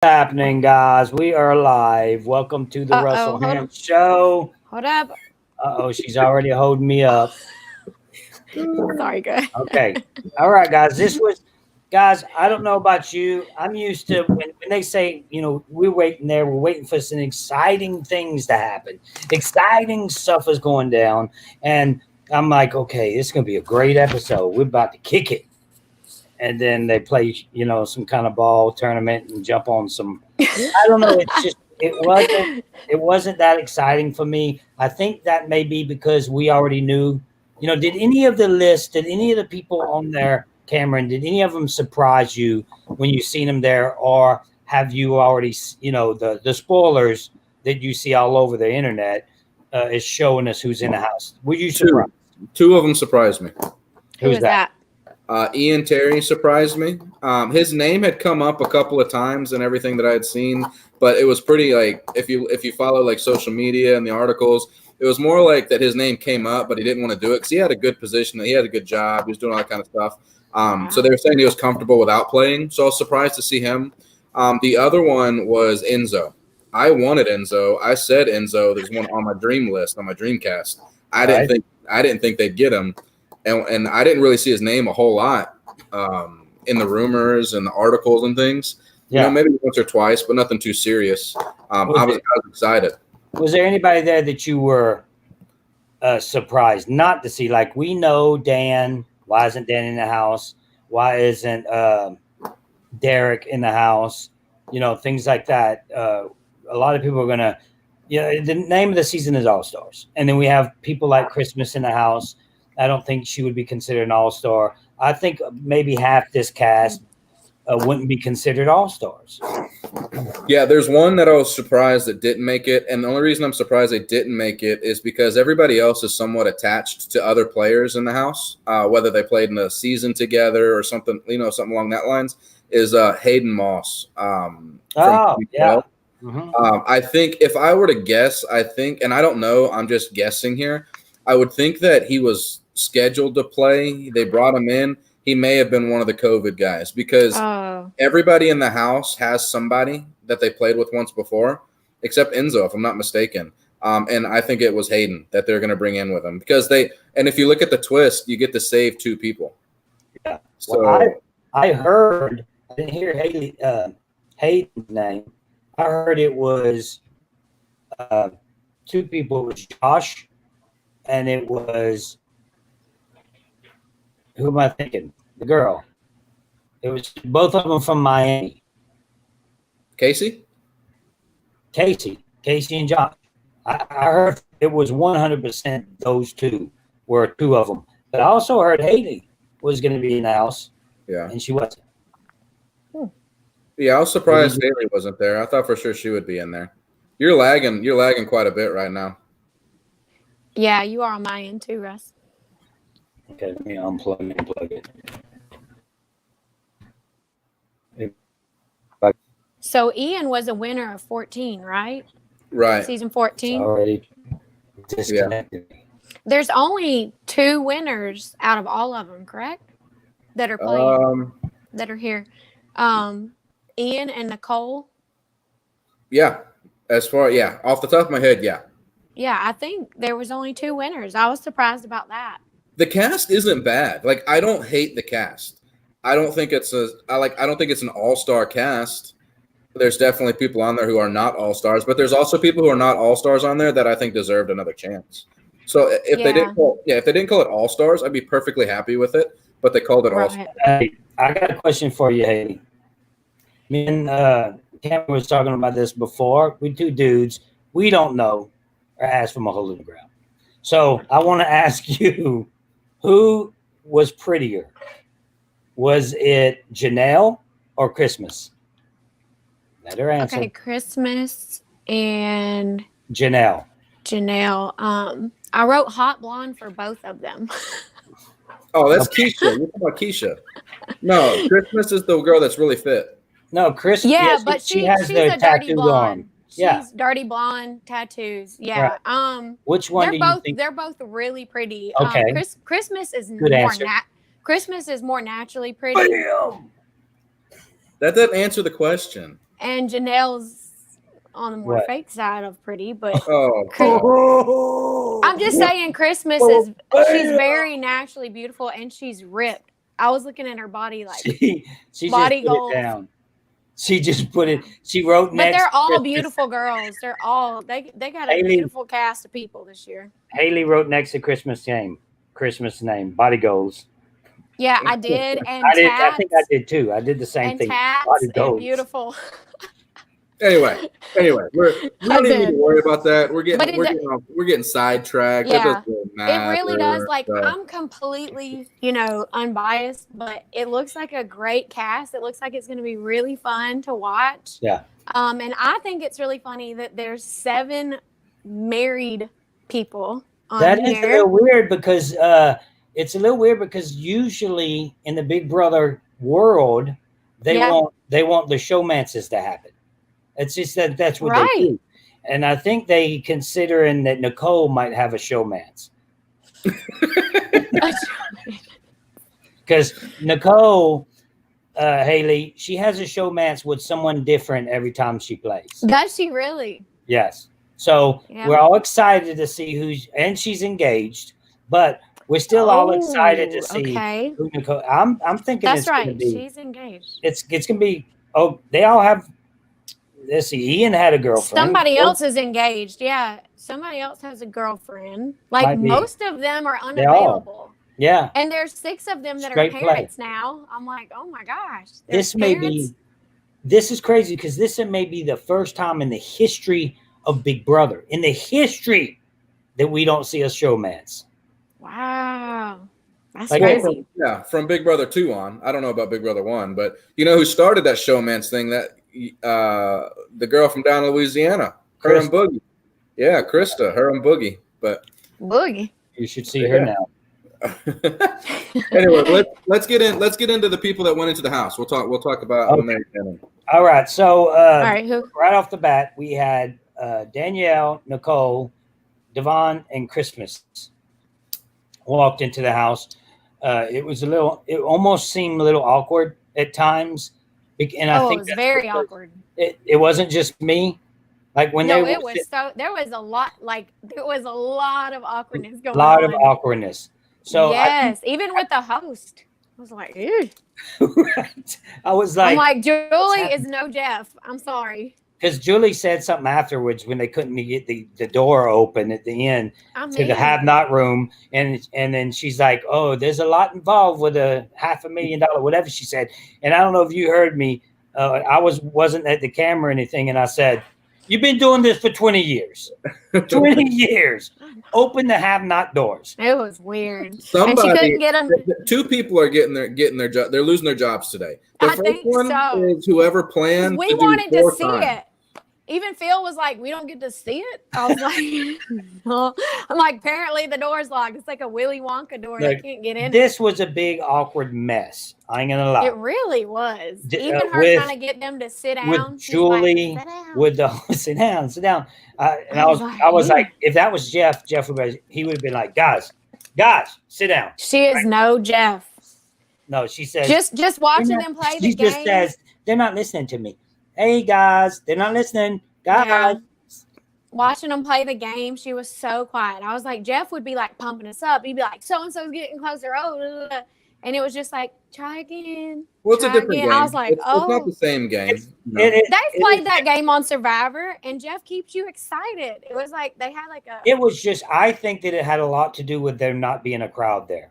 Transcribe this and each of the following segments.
Happening, guys? We are live. Welcome to the Russell Hold on. Hantz Show. Hold up. She's already holding me up. Sorry, good. Okay. All right, guys. Guys, I don't know about you. I'm used to when they say, we're waiting there, we're waiting for some exciting things to happen. Exciting stuff is going down. And I'm like, okay, this is going to be a great episode. We're about to kick it. And then they play, some kind of ball tournament and jump on some. I don't know. It's just it wasn't that exciting for me. I think that may be because we already knew. Did any of the people on there, Cameron? Did any of them surprise you when you seen them there, or have you already, the spoilers that you see all over the internet is showing us who's in the house? Were you surprised? Two of them surprised me. Who's that? Ian Terry surprised me. His name had come up a couple of times and everything that I had seen, but it was pretty like if you follow like social media and the articles, it was more like that his name came up, but he didn't want to do it because he had a good position, he had a good job, he was doing all that kind of stuff. So they were saying he was comfortable without playing. So I was surprised to see him. The other one was Enzo. I wanted Enzo. I said Enzo. There's one on my dream list on my Dreamcast. I didn't think they'd get him. And I didn't really see his name a whole lot in the rumors and the articles and things. Yeah. Maybe once or twice, but nothing too serious. I was excited. Was there anybody there that you were surprised not to see? Like, we know Dan. Why isn't Dan in the house? Why isn't Derek in the house? Things like that. A lot of people are going to, the name of the season is All-Stars. And then we have people like Christmas in the house. I don't think she would be considered an all-star. I think maybe half this cast wouldn't be considered all-stars. Yeah, there's one that I was surprised that didn't make it. And the only reason I'm surprised they didn't make it is because everybody else is somewhat attached to other players in the house, whether they played in a season together or something, something along that lines, is Hayden Moss. Yeah. Mm-hmm. I think if I were to guess, and I don't know, I'm just guessing here, I would think that he was scheduled to play. They brought him in. He may have been one of the COVID guys because everybody in the house has somebody that they played with once before, except Enzo, if I'm not mistaken. And I think it was Hayden that they're going to bring in with him because and if you look at the twist, you get to save two people. Yeah. So well, I heard, I didn't hear Hayden's name. I heard it was two people. It was Josh and it was, who am I thinking? The girl. It was both of them from Miami. Casey and Josh. I heard it was 100% those two were two of them. But I also heard Hayley was going to be in the house. Yeah. And she wasn't. Yeah, I was surprised Hayley wasn't there. I thought for sure she would be in there. You're lagging quite a bit right now. Yeah, you are on my end too, Russ. Okay, let me unplug and plug it. So Ian was a winner of 14, right? Right. Season 14. Already disconnected. Yeah. There's only 2 winners out of all of them, correct? That are playing. That are here. Ian and Nicole. Yeah. Off the top of my head, yeah. Yeah, I think there was only 2 winners. I was surprised about that. The cast isn't bad. Like, I don't hate the cast. I don't think it's an all-star cast. There's definitely people on there who are not all-stars, but there's also people who are not all-stars on there that I think deserved another chance. So if they didn't call it all-stars, I'd be perfectly happy with it, but they called it all-stars. Hey, I got a question for you, Hayley. Me and Cameron was talking about this before. We two dudes, we don't know or ask from a hole in the ground. So I want to ask you, who was prettier? Was it Janelle or Christmas? Let her answer. Okay, Christmas and Janelle. I wrote hot blonde for both of them. Oh, that's Keisha. You're talking about Keisha. No, Christmas is the girl that's really fit. No, Chris. Yeah, yes, but she has she's the a dirty blonde. on. Yeah. She's dirty blonde, tattoos. Yeah. Right. Which one do you think? They're both really pretty. Okay. Christmas is Good answer. Christmas is more naturally pretty. Bam! That doesn't answer the question. And Janelle's on the more fake side of pretty, but I'm just saying Christmas is she's very naturally beautiful and she's ripped. I was looking at her body like she body just put goals. it down. She just put it. She wrote next. But they're all beautiful girls. They're all they got a beautiful cast of people this year. Hayley wrote next to Christmas name, body goals. Yeah, I did. And I think I did too. I did the same thing. Body goals. Beautiful. Anyway, we don't even need to worry about that. We're getting sidetracked. Yeah, it really does. Like I'm completely, unbiased, but it looks like a great cast. It looks like it's going to be really fun to watch. Yeah. And I think it's really funny that there's 7 married people on that here. Is a little weird because it's a little weird because usually in the Big Brother world, they want the showmances to happen. It's just that's what they do. And I think they considering that Nicole might have a showmance. Because Nicole, Hayley, she has a showmance with someone different every time she plays. Does she really? Yes. So we're all excited to see and she's engaged, but we're still all excited to see who Nicole. I'm thinking that's right. She's engaged. It's gonna be. Oh, they all have. Let's see. Ian had a girlfriend. Somebody else is engaged. Yeah, somebody else has a girlfriend. Like most of them are unavailable. Yeah. And there's 6 of them that are parents now. I'm like, oh my gosh. This is crazy because this may be the first time in the history of Big Brother, that we don't see a showmance. Wow. That's crazy. From Big Brother 2 on. I don't know about Big Brother 1, but you know who started that showmance thing? That the girl from down in Louisiana, her and Boogie. Yeah, Krista, her and Boogie. But Boogie. You should see her now. Anyway, let's get into the people that went into the house. We'll talk about when they get in. All right. So who? Right off the bat, we had Danielle, Nicole, Devon, and Christmas walked into the house. It almost seemed a little awkward at times. And I think it was very awkward. It wasn't just me. Like when there was a lot of awkwardness going on. A lot of awkwardness. So yes, even with the host. I was like, ew. I was like, I'm like, Julie is no Jeff. I'm sorry. Because Julie said something afterwards when they couldn't get the door open at the end to the have-not room. And then she's like, oh, there's a lot involved with a $500,000, whatever she said. And I don't know if you heard me. I wasn't at the camera or anything. And I said, you've been doing this for 20 years. 20 years. Open the have-not doors. It was weird. And she couldn't get them. 2 people are getting their job. They're losing their jobs today. The first one is whoever planned. We wanted to see it. Even Phil was like, we don't get to see it. I was like, no. I'm like, apparently the door's locked. It's like a Willy Wonka door. They can't get in. This was a big, awkward mess. I ain't going to lie. It really was. Even her trying to get them to sit down. With Julie, like, sit down. Sit down. And I was like, if that was Jeff he would have been like, guys, sit down. She is no Jeff. No, she says. Just watching them play the game. She just says, they're not listening to me. Hey, guys, they're not listening. Guys. Yeah. Watching them play the game, she was so quiet. I was like, Jeff would be like pumping us up. He'd be like, so-and-so's getting closer. Oh, and it was just like, try again. Well, it's a different game. I was like, it's not the same game. They've played that game on Survivor, and Jeff keeps you excited. It was like they had like a. It was just, I think that it had a lot to do with there not being a crowd there.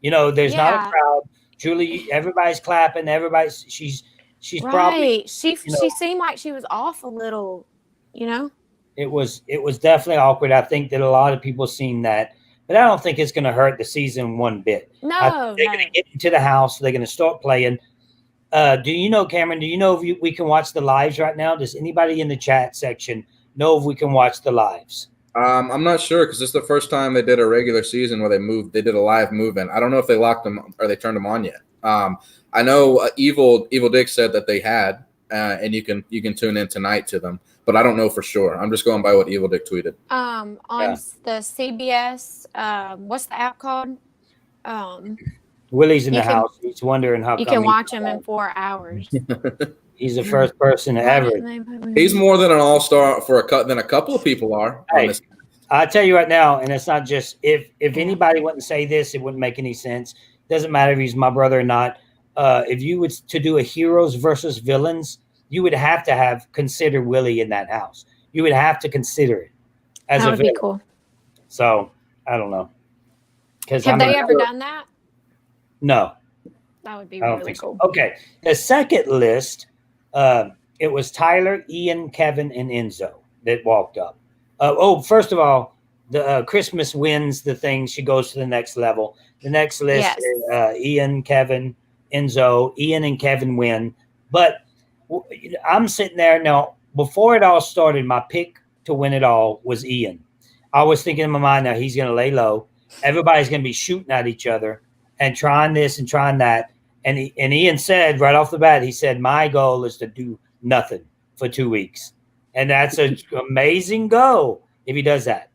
There's not a crowd. Julie, everybody's clapping. She's right. Probably she seemed like she was off a little, It was definitely awkward. I think that a lot of people seen that, but I don't think it's going to hurt the season one bit. No, they're going to get into the house. They're going to start playing. Do you know, Cameron? Do you know if we can watch the lives right now? Does anybody in the chat section know if we can watch the lives? I'm not sure because this is the first time they did a regular season where they did a live move-in. I don't know if they locked them or they turned them on yet. I know Evil Dick said that they had, and you can tune in tonight to them, but I don't know for sure. I'm just going by what Evil Dick tweeted. On the CBS, what's the app called? Willie's in the house. He's wondering how you can watch him in 4 hours. He's the first person ever. He's more than an all-star than a couple of people are. Hey, I'll tell you right now, and it's not just if anybody wouldn't say this, it wouldn't make any sense. Doesn't matter if he's my brother or not. If you was to do a heroes versus villains, you would have to have considered Willie in that house. You would have to consider it as that a would villain. be cool. So I don't know. Have they ever done that? No. That would be really cool. So. Okay. The second list, it was Tyler, Ian, Kevin, and Enzo that walked up. First of all, the Christmas wins the thing. She goes to the next level. The next list is Ian, Kevin, Enzo. Ian and Kevin win. But I'm sitting there now. Before it all started, my pick to win it all was Ian. I was thinking in my mind, now he's going to lay low. Everybody's going to be shooting at each other and trying this and trying that. And Ian said right off the bat, he said, my goal is to do nothing for 2 weeks. And that's an amazing goal if he does that.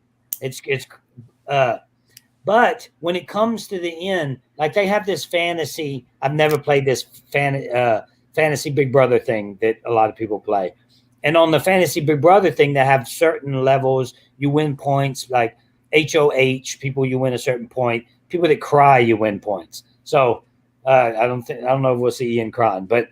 But when it comes to the end, like they have this fantasy, I've never played this fantasy Big Brother thing that a lot of people play. And on the fantasy Big Brother thing, they have certain levels. You win points like HOH, people you win a certain point. People that cry, you win points. So I don't know if we'll see Ian crying, but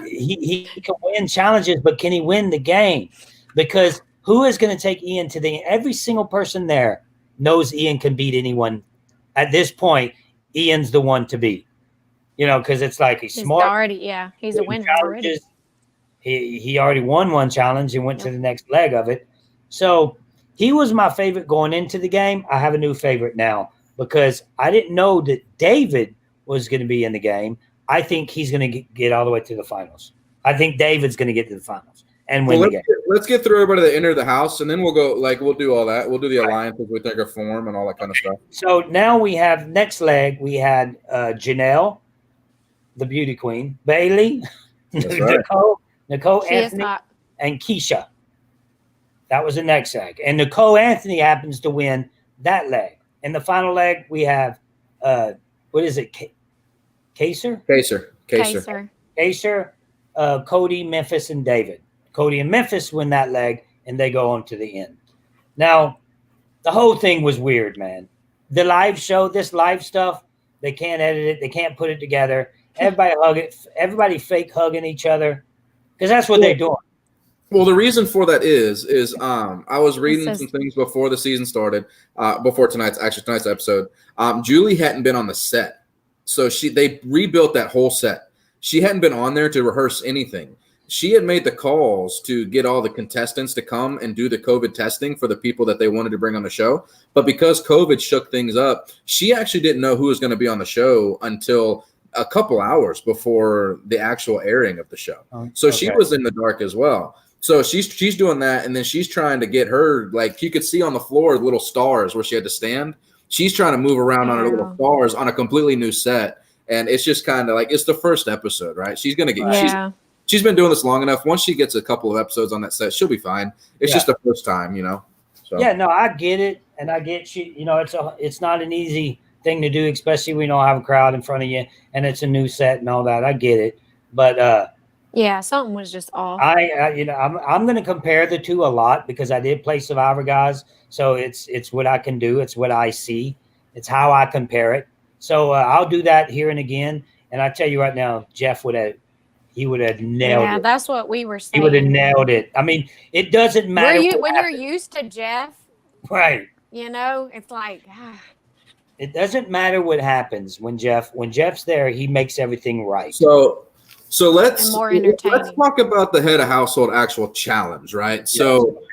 he can win challenges, but can he win the game? Because who is going to take Ian to the end? Every single person there knows Ian can beat anyone. At this point, Ian's the one to beat. Because it's like he's smart. He's a winner already. He already won one challenge and went to the next leg of it. So he was my favorite going into the game. I have a new favorite now because I didn't know that David was going to be in the game. I think he's going to get all the way to the finals. I think David's going to get to the finals and win the game. Let's get through everybody that entered the house, and then we'll go. We'll do all that. We'll do the alliances we think are form and all that kind of stuff. So now we have next leg. We had Janelle, the beauty queen, Bailey, Nicole, Anthony, and Keisha. That was the next leg. And Nicole Anthony happens to win that leg. In the final leg, we have, what is it? Kaser, Cody, Memphis, and David. Cody and Memphis win that leg, and they go on to the end. Now, the whole thing was weird, man. The live show, this live stuff, they can't edit it. They can't put it together. Everybody fake hugging each other because that's what they're doing. Well, the reason for that is I was reading some things before the season started, before tonight's episode. Julie hadn't been on the set, so they rebuilt that whole set. She hadn't been on there to rehearse anything. She had made the calls to get all the contestants to come and do the COVID testing for the people that they wanted to bring on the show. But because COVID shook things up, she actually didn't know who was going to be on the show until a couple hours before the actual airing of the show. So she was in the dark as well. So she's doing that, and then she's trying to get her, like you could see on the floor little stars where she had to stand. She's trying to move around on her little stars on a completely new set. And it's just kind of like it's the first episode, right? She's going to get she's been doing this long enough. Once she gets a couple of episodes on that set, she'll be fine. It's just the first time, So. Yeah, no, I get it, and I get you. It's not an easy thing to do, especially when you don't have a crowd in front of you, and it's a new set and all that. I get it, but something was just off. I'm going to compare the two a lot because I did play Survivor, guys. So it's what I can do. It's what I see. It's how I compare it. So I'll do that here and again. And I tell you right now, Jeff would have nailed it. Yeah, that's what we were saying. He would have nailed it. I mean, it doesn't matter. When you're used to Jeff, right? It's like. It doesn't matter what happens when Jeff's there. He makes everything right. So let's let's talk about the head of household actual challenge, right? Yes. So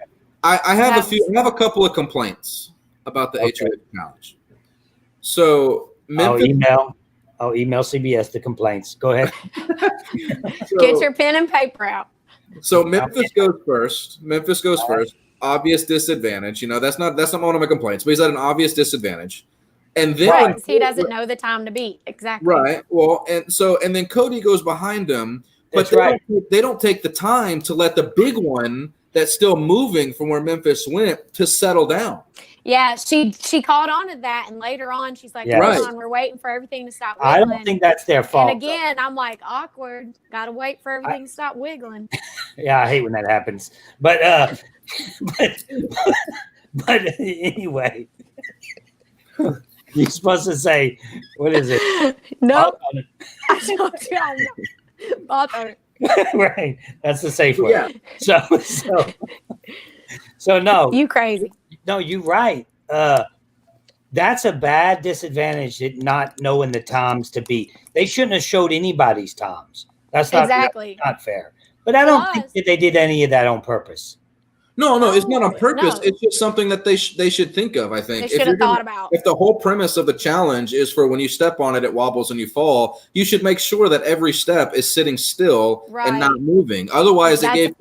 I have a couple of complaints about the HOH challenge. So I'll email CBS the complaints. Go ahead. Get your pen and paper out. So Memphis goes first. Obvious disadvantage. That's not one of my complaints, but he's at an obvious disadvantage. And then he doesn't know the time to beat. Exactly. Right. Well, and then Cody goes behind him, but they don't take the time to let the big one that's still moving from where Memphis went to settle down. Yeah, she caught on to that, and later on, she's like, Yeah. "Hold on, we're waiting for everything to stop I wiggling." don't think that's their fault. And again, I'm like, awkward. Got to wait for everything to stop wiggling. Yeah, I hate when that happens. But but anyway, you're supposed to say, what is it? No, I told you I'm not. Right, that's the safe word. Yeah. So no, You crazy? No, you're right. That's a bad disadvantage, not knowing the times to beat. They shouldn't have showed anybody's times. That's not exactly not fair. But I don't think that they did any of that on purpose. No, it's not on purpose. No. It's just something that they should think of, I think. They should have thought about. If the whole premise of the challenge is for when you step on it, it wobbles and you fall, you should make sure that every step is sitting still and not moving. Otherwise, it gave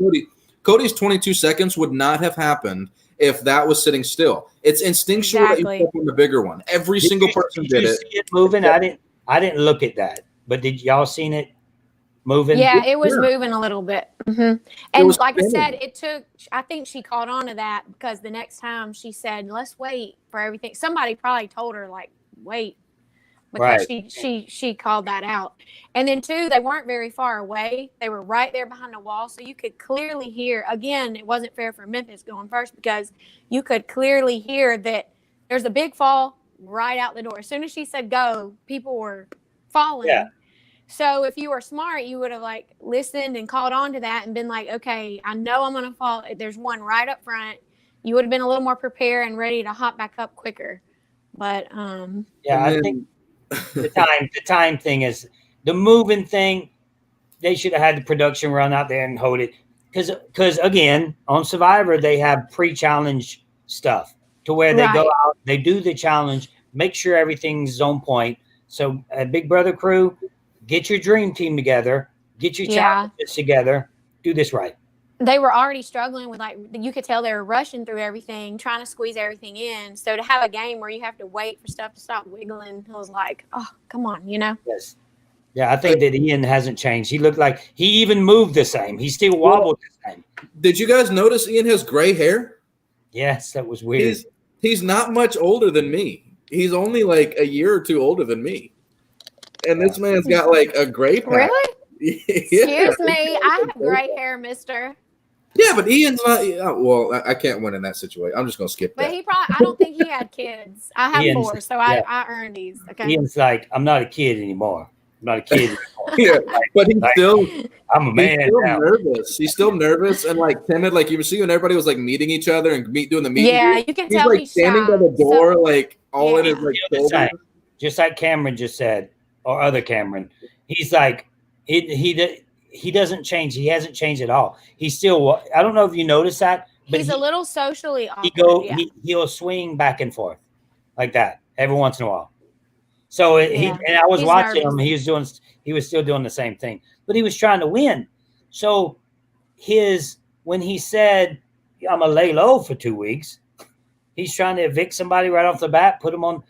Cody's 22 seconds would not have happened if that was sitting still. It's instinctual that you step on the bigger one. Every single person did it. See it moving? I didn't look at that. But did y'all seen it moving? Yeah, it was moving a little bit. Mm-hmm. And like I said, I think she caught on to that because the next time she said, let's wait for everything. Somebody probably told her, like, wait, because she called that out. And then, too, they weren't very far away. They were right there behind the wall, so you could clearly hear. Again, it wasn't fair for Memphis going first because you could clearly hear that there's a big fall right out the door. As soon as she said go, people were falling. Yeah. So if you were smart, you would have like listened and caught on to that and been like, okay, I know I'm going to fall. There's one right up front. You would have been a little more prepared and ready to hop back up quicker. But I think the time thing is the moving thing. They should have had the production run out there and hold it because again on Survivor they have pre-challenge stuff to where they go out, they do the challenge, make sure everything's on point. So Big Brother crew, get your dream team together, get your challenges together, do this right. They were already struggling with, like, you could tell they were rushing through everything, trying to squeeze everything in. So to have a game where you have to wait for stuff to stop wiggling, I was like, oh, come on, you know? Yes. Yeah, I think that Ian hasn't changed. He looked like he even moved the same. He still wobbled the same. Did you guys notice Ian has gray hair? Yes, that was weird. He's not much older than me. He's only like a year or two older than me. And this man's got like a gray patch. Really? Excuse me, I have gray hair, mister. Yeah, but Ian's not. Well, I can't win in that situation. I'm just gonna skip that. But I don't think he had kids. I have 4, so I earned these. Okay. Ian's like, I'm not a kid anymore. I'm not a kid anymore. Yeah, but he's still. I'm a man. He's still now. nervous. He's still nervous and like timid. Like you see when everybody was like meeting each other and doing the meeting. Yeah, you can tell he's like he's standing shy. by the door, like all in his like shoulders. Just like Cameron just said, or other Cameron. He's like, he doesn't change. He hasn't changed at all. He's still. I don't know if you noticed that, but he's a little socially awkward. He'll swing back and forth like that every once in a while. So and I was watching him. He was still doing the same thing, but he was trying to win. So when he said, "I'm gonna lay low for 2 weeks," he's trying to evict somebody right off the bat, put them on.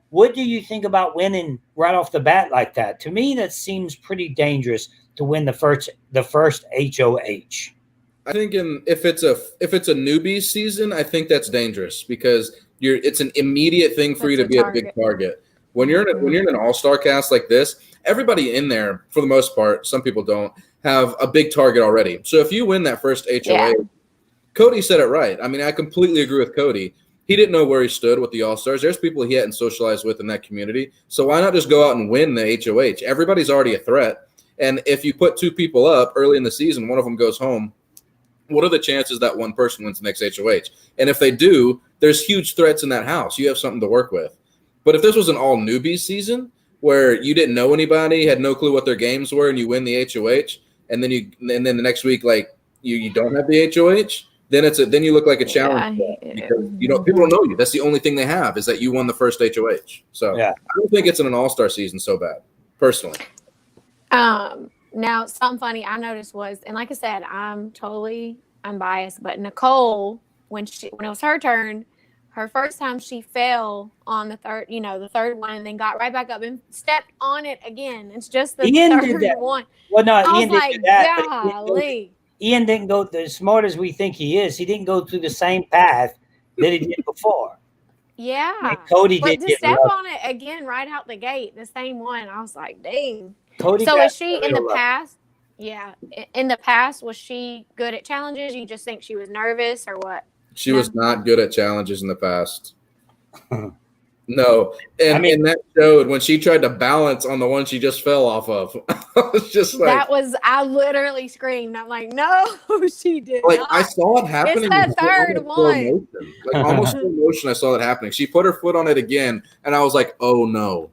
What do you think about winning right off the bat like that? To me, that seems pretty dangerous to win the first HOH. I think if it's a newbie season, I think that's dangerous because it's an immediate thing for you to be a big target. When you're in an all-star cast like this, everybody in there, for the most part, some people don't, have a big target already. So if you win that first HOH, Cody said it right. I mean, I completely agree with Cody. He didn't know where he stood with the All-Stars. There's people he hadn't socialized with in that community. So why not just go out and win the HOH? Everybody's already a threat. And if you put 2 people up early in the season, one of them goes home, what are the chances that one person wins the next HOH? And if they do, there's huge threats in that house. You have something to work with. But if this was an all newbies season where you didn't know anybody, had no clue what their games were, and you win the HOH, and then the next week like you don't have the HOH, then you look like a challenge because people don't know you. That's the only thing they have is that you won the first HOH. So I don't think it's in an all-star season so bad, personally. Now something funny I noticed was, and like I said, I'm biased, but Nicole, when it was her turn, her first time she fell on the third one, and then got right back up and stepped on it again. It's just the third one. Well, no, Ian didn't do that. Golly. Ian didn't go as smart as we think he is. He didn't go through the same path that he did before. Yeah. And Cody But did to get step love. on it again right out the gate, the same one, I was like, dang. Cody So got is she a in the little love. past? Yeah. In the past, was she good at challenges? You just think she was nervous or what? She No. was not good at challenges in the past. No, and I mean- that showed when she tried to balance on the one she just fell off of. I was just like, I literally screamed. I'm like, no, she did like not. I saw it happening. It's the third almost slow one. motion. Like almost slow motion. I saw it happening. She put her foot on it again, and I was like, oh no.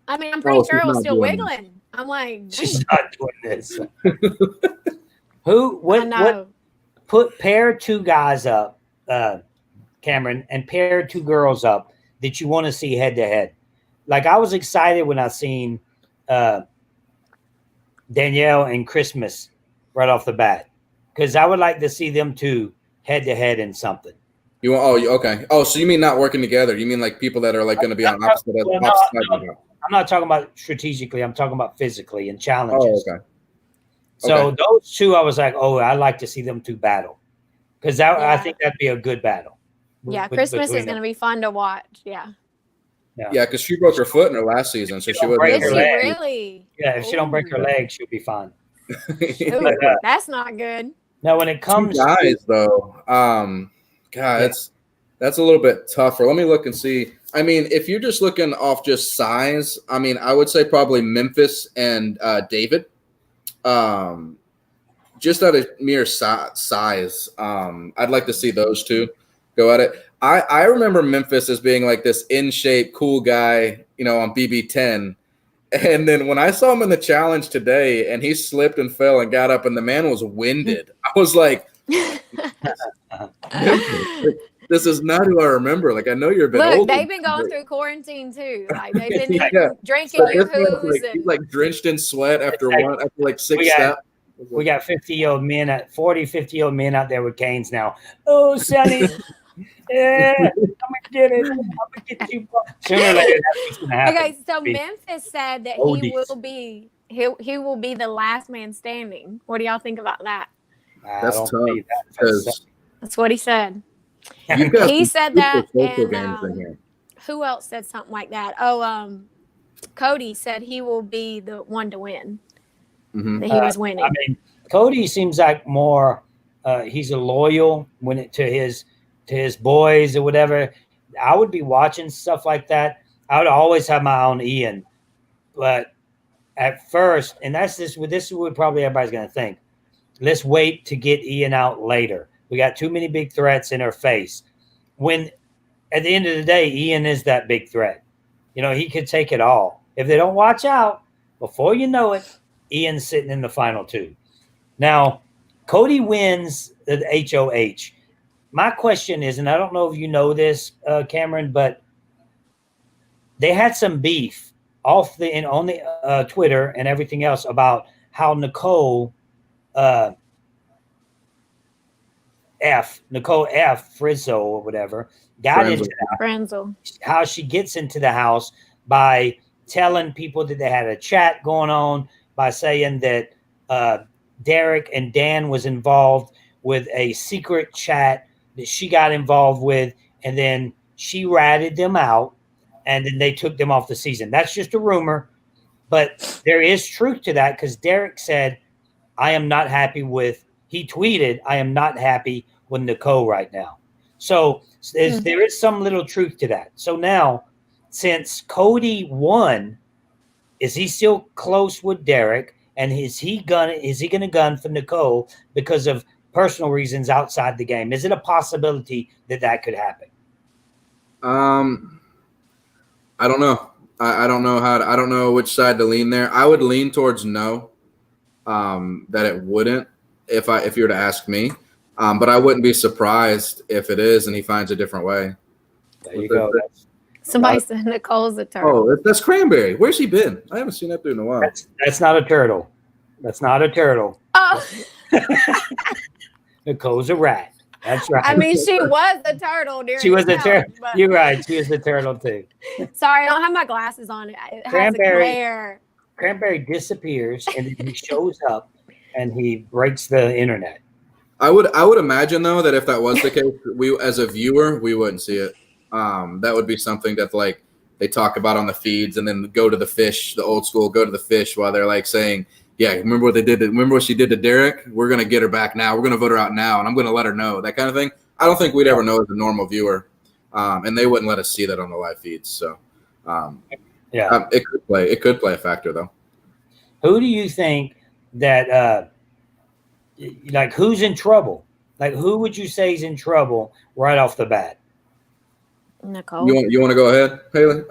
I mean, I'm pretty sure she's it was not still doing wiggling. I'm like, She's dang. not doing this. Who? I What? know. What? Pair two guys up, Cameron, and pair two girls up that you want to see head to head. Like I was excited when I seen Danielle and Christmas right off the bat because I would like to see them two head to head in something. You want? Oh, okay. Oh, so you mean not working together? You mean like people that are like going to be on opposite sides? I'm not talking about strategically. I'm talking about physically and challenges. Oh, okay. So those two, I was like, oh, I'd like to see them two battle because I think that'd be a good battle. Yeah, Christmas is going to be fun to watch. Yeah. Yeah, because she broke her foot in her last season, so she wasn't. break Did her she leg. really? Yeah, if she don't break her leg, she'll be fine. Ooh, that's not good. Now, when it comes Two guys, though, God, that's a little bit tougher. Let me look and see. I mean, if you're just looking off just size, I mean, I would say probably Memphis and David. Just out of mere size, I'd like to see those two go at it. I remember Memphis as being like this in shape, cool guy, on BB10. And then when I saw him in the challenge today and he slipped and fell and got up and the man was winded, I was like, this is not who I remember. Like, I know you're a bit Look, older. they've been going through quarantine too. Like they've been drinking So yoo-hoos. he's like drenched in sweat after like six steps. We got 50-year-old men 50-year-old men out there with canes now. Oh, Sonny. Yeah, I'm gonna get it. I'm gonna get you. Sooner or later, that's what's gonna happen. Okay, so Memphis said that he will be the last man standing. What do y'all think about that? That's tough. That's what he said. He said that, and who else said something like that? Oh, Cody said he will be the one to win. Mm-hmm. That he was winning. I mean, Cody seems like more. He's a loyal to his boys or whatever. I would be watching stuff like that. I would always have my eye on Ian, but at first, and this is what probably everybody's going to think. Let's wait to get Ian out later. We got too many big threats in our face. When at the end of the day, Ian is that big threat. He could take it all. If they don't watch out, before you know it, Ian's sitting in the final two. Now, Cody wins the HOH. My question is, and I don't know if you know this, Cameron, but they had some beef on the Twitter and everything else about how Nicole F Frizzo or whatever got into how she gets into the house by telling people that they had a chat going on, by saying that Derek and Dan was involved with a secret chat that she got involved with, and then she ratted them out, and then they took them off the season. That's just a rumor, but there is truth to that because Derek said, he tweeted, I am not happy with Nicole right now. So there is some little truth to that. So now, since Cody won, is he still close with Derek? And is he going to gun for Nicole because of personal reasons outside the game? Is it a possibility that could happen? I don't know. I don't know I don't know which side to lean there. I would lean towards no, that it wouldn't if you were to ask me. But I wouldn't be surprised if it is and he finds a different way. There you go. Somebody said Nicole's a turtle. Oh, that's Cranberry. Where's he been? I haven't seen that dude in a while. That's not a turtle. That's not a turtle. Oh. Nicole's a rat. That's right. I mean, she was a turtle during She was a turtle. But... You're right. She was a turtle too. Sorry, I don't have my glasses on. It has a glare. Cranberry disappears and then he shows up and he breaks the internet. I would imagine though that if that was the case, we as a viewer we wouldn't see it. That would be something that like they talk about on the feeds, and then go to the fish, the old school, go to the fish while they're like saying, yeah, remember what they did? Remember what she did to Derek? We're going to get her back now. We're going to vote her out now, and I'm going to let her know, that kind of thing. I don't think we'd ever know as a normal viewer, and they wouldn't let us see that on the live feeds. So, it could play a factor, though. Who do you think that, like, who's in trouble? Like, who would you say is in trouble right off the bat? Nicole. You want to go ahead, Hayley?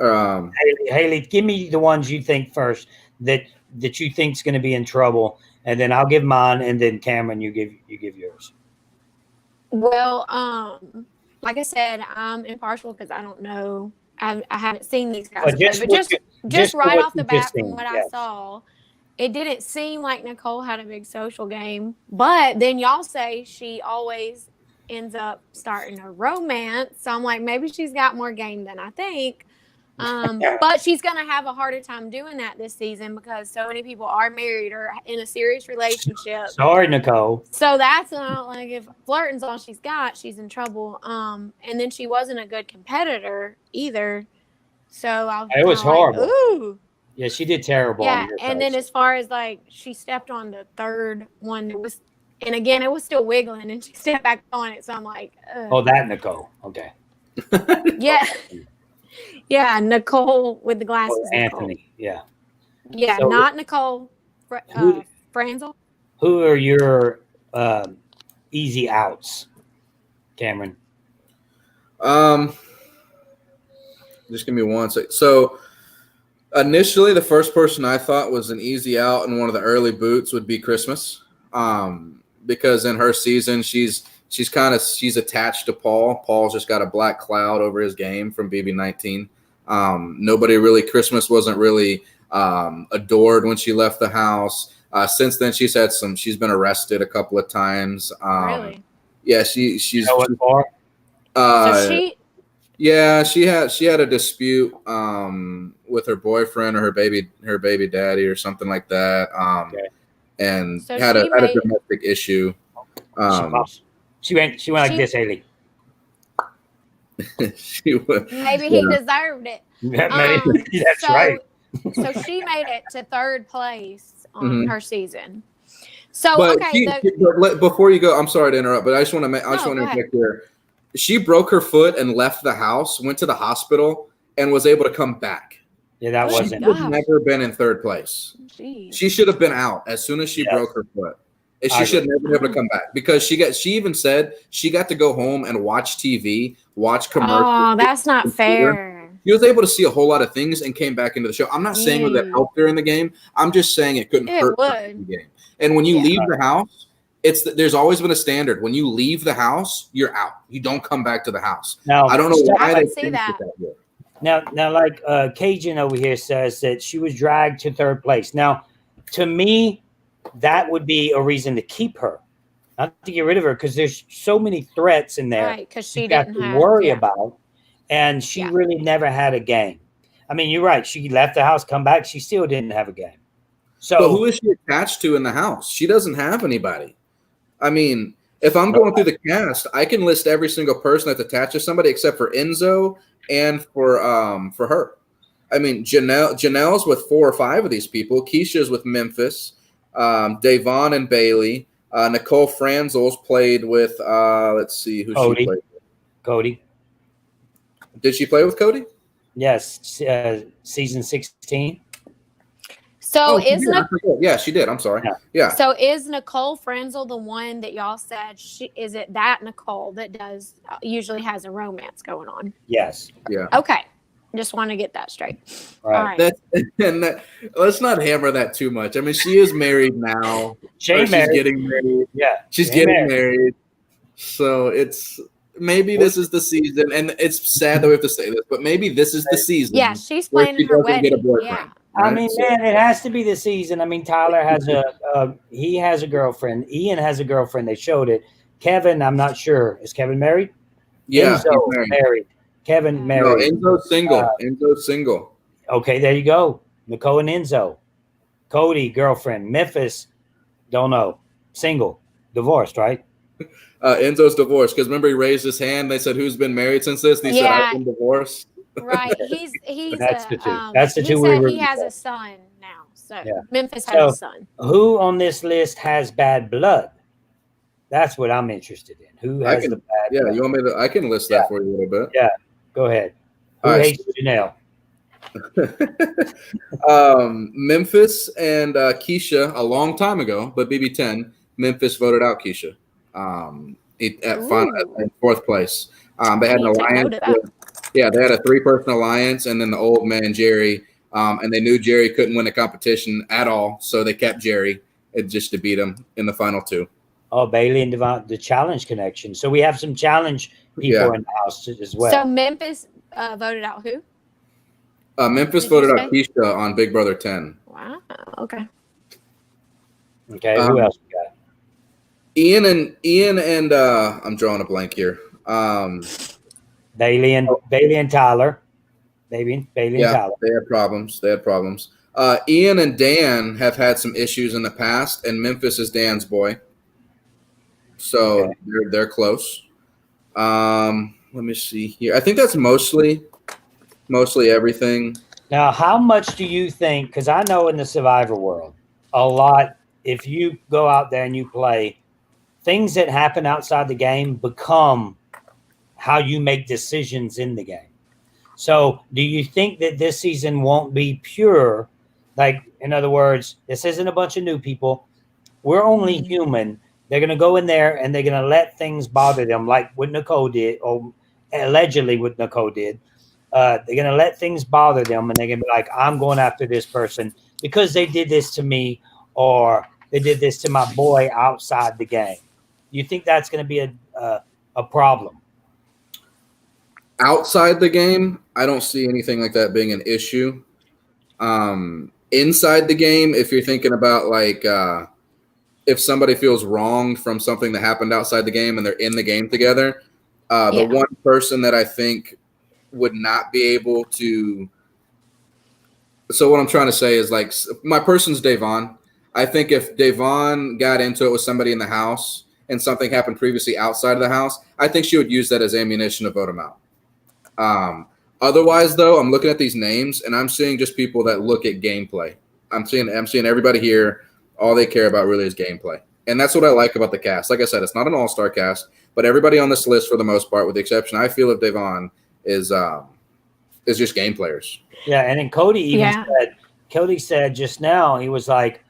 Hayley, give me the ones you think first that you think is going to be in trouble, and then I'll give mine, and then Cameron, you give yours. Well, like I said, I'm impartial because I don't know. I haven't seen these guys, but just right off the bat from what I saw, it didn't seem like Nicole had a big social game. But then y'all say she always ends up starting a romance, so I'm like, maybe she's got more game than I think. But she's gonna have a harder time doing that this season because so many people are married or in a serious relationship. Sorry, Nicole. So that's like, if flirting's all she's got, she's in trouble. And then she wasn't a good competitor either. So it was horrible. Like, ooh. Yeah, she did terrible. Yeah, and then as far as like, she stepped on the third one, and again, it was still wiggling, and she stepped back on it. So I'm like, ugh. Oh, that Nicole. Okay. Yeah. Yeah, Nicole with the glasses. Oh, Anthony, yeah. Yeah, so, not Nicole Franzel. Who are your easy outs, Cameron? Just give me one second. So initially, the first person I thought was an easy out in one of the early boots would be Christmas, because in her season, she's attached to Paul. Paul's just got a black cloud over his game from BB19. Christmas wasn't really adored when she left the house. Since then, she's been arrested a couple of times. Really? Yeah, she's. Yeah, she had a dispute with her boyfriend or her baby daddy or something like that. And so had a domestic issue. She went like this, Hayley. Maybe he deserved it. Maybe that's right. So she made it to third place on her season. So but before you go, I'm sorry to interrupt, but I just want to make clear. She broke her foot and left the house, went to the hospital, and was able to come back. Yeah, that wasn't. She should have never been in third place. Jeez. She should have been out as soon as she broke her foot. She should never be able to come back because she even said she got to go home and watch TV, watch commercials. Oh, that's not fair. She was able to see a whole lot of things and came back into the show. I'm not saying that helped her in the game. I'm just saying it couldn't hurt her in the game. And when you leave the house, there's always been a standard. When you leave the house, you're out. You don't come back to the house. Now, I don't know why they say that. Now, like Cajun over here says that she was dragged to third place. Now, to me, that would be a reason to keep her, not to get rid of her, because there's so many threats in there. Right, because she got to worry about, and she really never had a game. I mean, you're right. She left the house, come back, she still didn't have a game. So, but who is she attached to in the house? She doesn't have anybody. I mean, if I'm going through the cast, I can list every single person that's attached to somebody except for Enzo and for her. I mean, Janelle's with 4 or 5 of these people. Keisha's with Memphis. Davon and Bailey. Nicole Franzel's played with let's see who Cody. She played with. Cody. Did she play with Cody? Yes, season 16. So yeah, she did. I'm sorry. Yeah. So is Nicole Franzel the one that y'all said is it that Nicole that does usually has a romance going on? Yes. Yeah. Okay. Just want to get that straight. Right. Let's not hammer that too much. I mean, she is married now. She's getting married. Yeah. She's getting married. So maybe this is the season, and it's sad that we have to say this, but maybe this is the season. Yeah, she's planning her wedding. Get a boyfriend, yeah. Right? I mean, man, it has to be the season. I mean, Tyler has he has a girlfriend. Ian has a girlfriend. They showed it. Kevin, I'm not sure. Is Kevin married? Yeah, Enzo married. Kevin married. No, Enzo's single. Enzo's single. Okay, there you go. Nicole and Enzo. Cody, girlfriend. Memphis, don't know. Single. Divorced, right? Enzo's divorced because remember he raised his hand. They said, "Who's been married since this?" And he said, "I've been divorced." Right. He's That's the two. That's the two he said we he has for. a son now. So Yeah. Memphis has a son. Who on this list has bad blood? That's what I'm interested in. Who has the bad blood? You want me to? I can list that for you a little bit. Yeah, go ahead. Who hates Janelle? Memphis and Keisha a long time ago, but BB10, Memphis voted out Keisha in fourth place. They had an alliance. They had a 3-person alliance, and then the old man Jerry, and they knew Jerry couldn't win a competition at all, so they kept Jerry just to beat him in the final 2. Oh, Bailey and Devon, the challenge connection. So we have some challenge people in the house as well. So Memphis voted out who? Memphis voted out Keisha on Big Brother 10. Wow. Okay. Okay. Who else we got? Ian and I'm drawing a blank here. Bailey and Tyler. Bailey and Tyler. They had problems. Ian and Dan have had some issues in the past, and Memphis is Dan's boy. So they're close. Let me see here. I think that's mostly everything. Now, how much do you think, because I know in the Survivor world, a lot, if you go out there and you play, things that happen outside the game become how you make decisions in the game. So do you think that this season won't be pure? Like, in other words, this isn't a bunch of new people. We're only human. They're going to go in there and they're going to let things bother them, like what Nicole did, or allegedly what Nicole did. They're going to let things bother them, and they're going to be like, I'm going after this person because they did this to me, or they did this to my boy outside the game. You think that's going to be a problem? Outside the game, I don't see anything like that being an issue. Inside the game, if you're thinking about like if somebody feels wronged from something that happened outside the game and they're in the game together, the one person that I think would not be able to. So what I'm trying to say is, like, my person's Davon. I think if Davon got into it with somebody in the house and something happened previously outside of the house, I think she would use that as ammunition to vote him out. Otherwise, though, I'm looking at these names and I'm seeing just people that look at gameplay. I'm seeing everybody here. All they care about really is gameplay. And that's what I like about the cast. Like I said, it's not an all-star cast, but everybody on this list, for the most part, with the exception, I feel, of Davon, is just game players. Yeah, and then Cody said just now, he was like,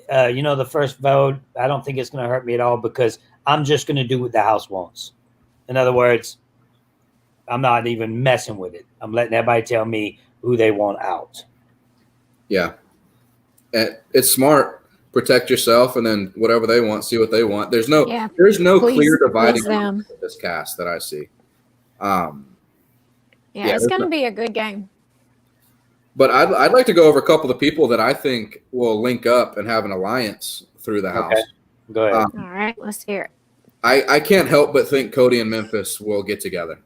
the first vote, I don't think it's going to hurt me at all because I'm just going to do what the house wants. In other words, I'm not even messing with it. I'm letting everybody tell me who they want out. Yeah. It's smart. Protect yourself, and then whatever they want, see what they want. There's no clear dividing line with this cast that I see. It's going to be a good game. But I'd like to go over a couple of people that I think will link up and have an alliance through the house. Go ahead. All right, let's hear it. I can't help but think Cody and Memphis will get together.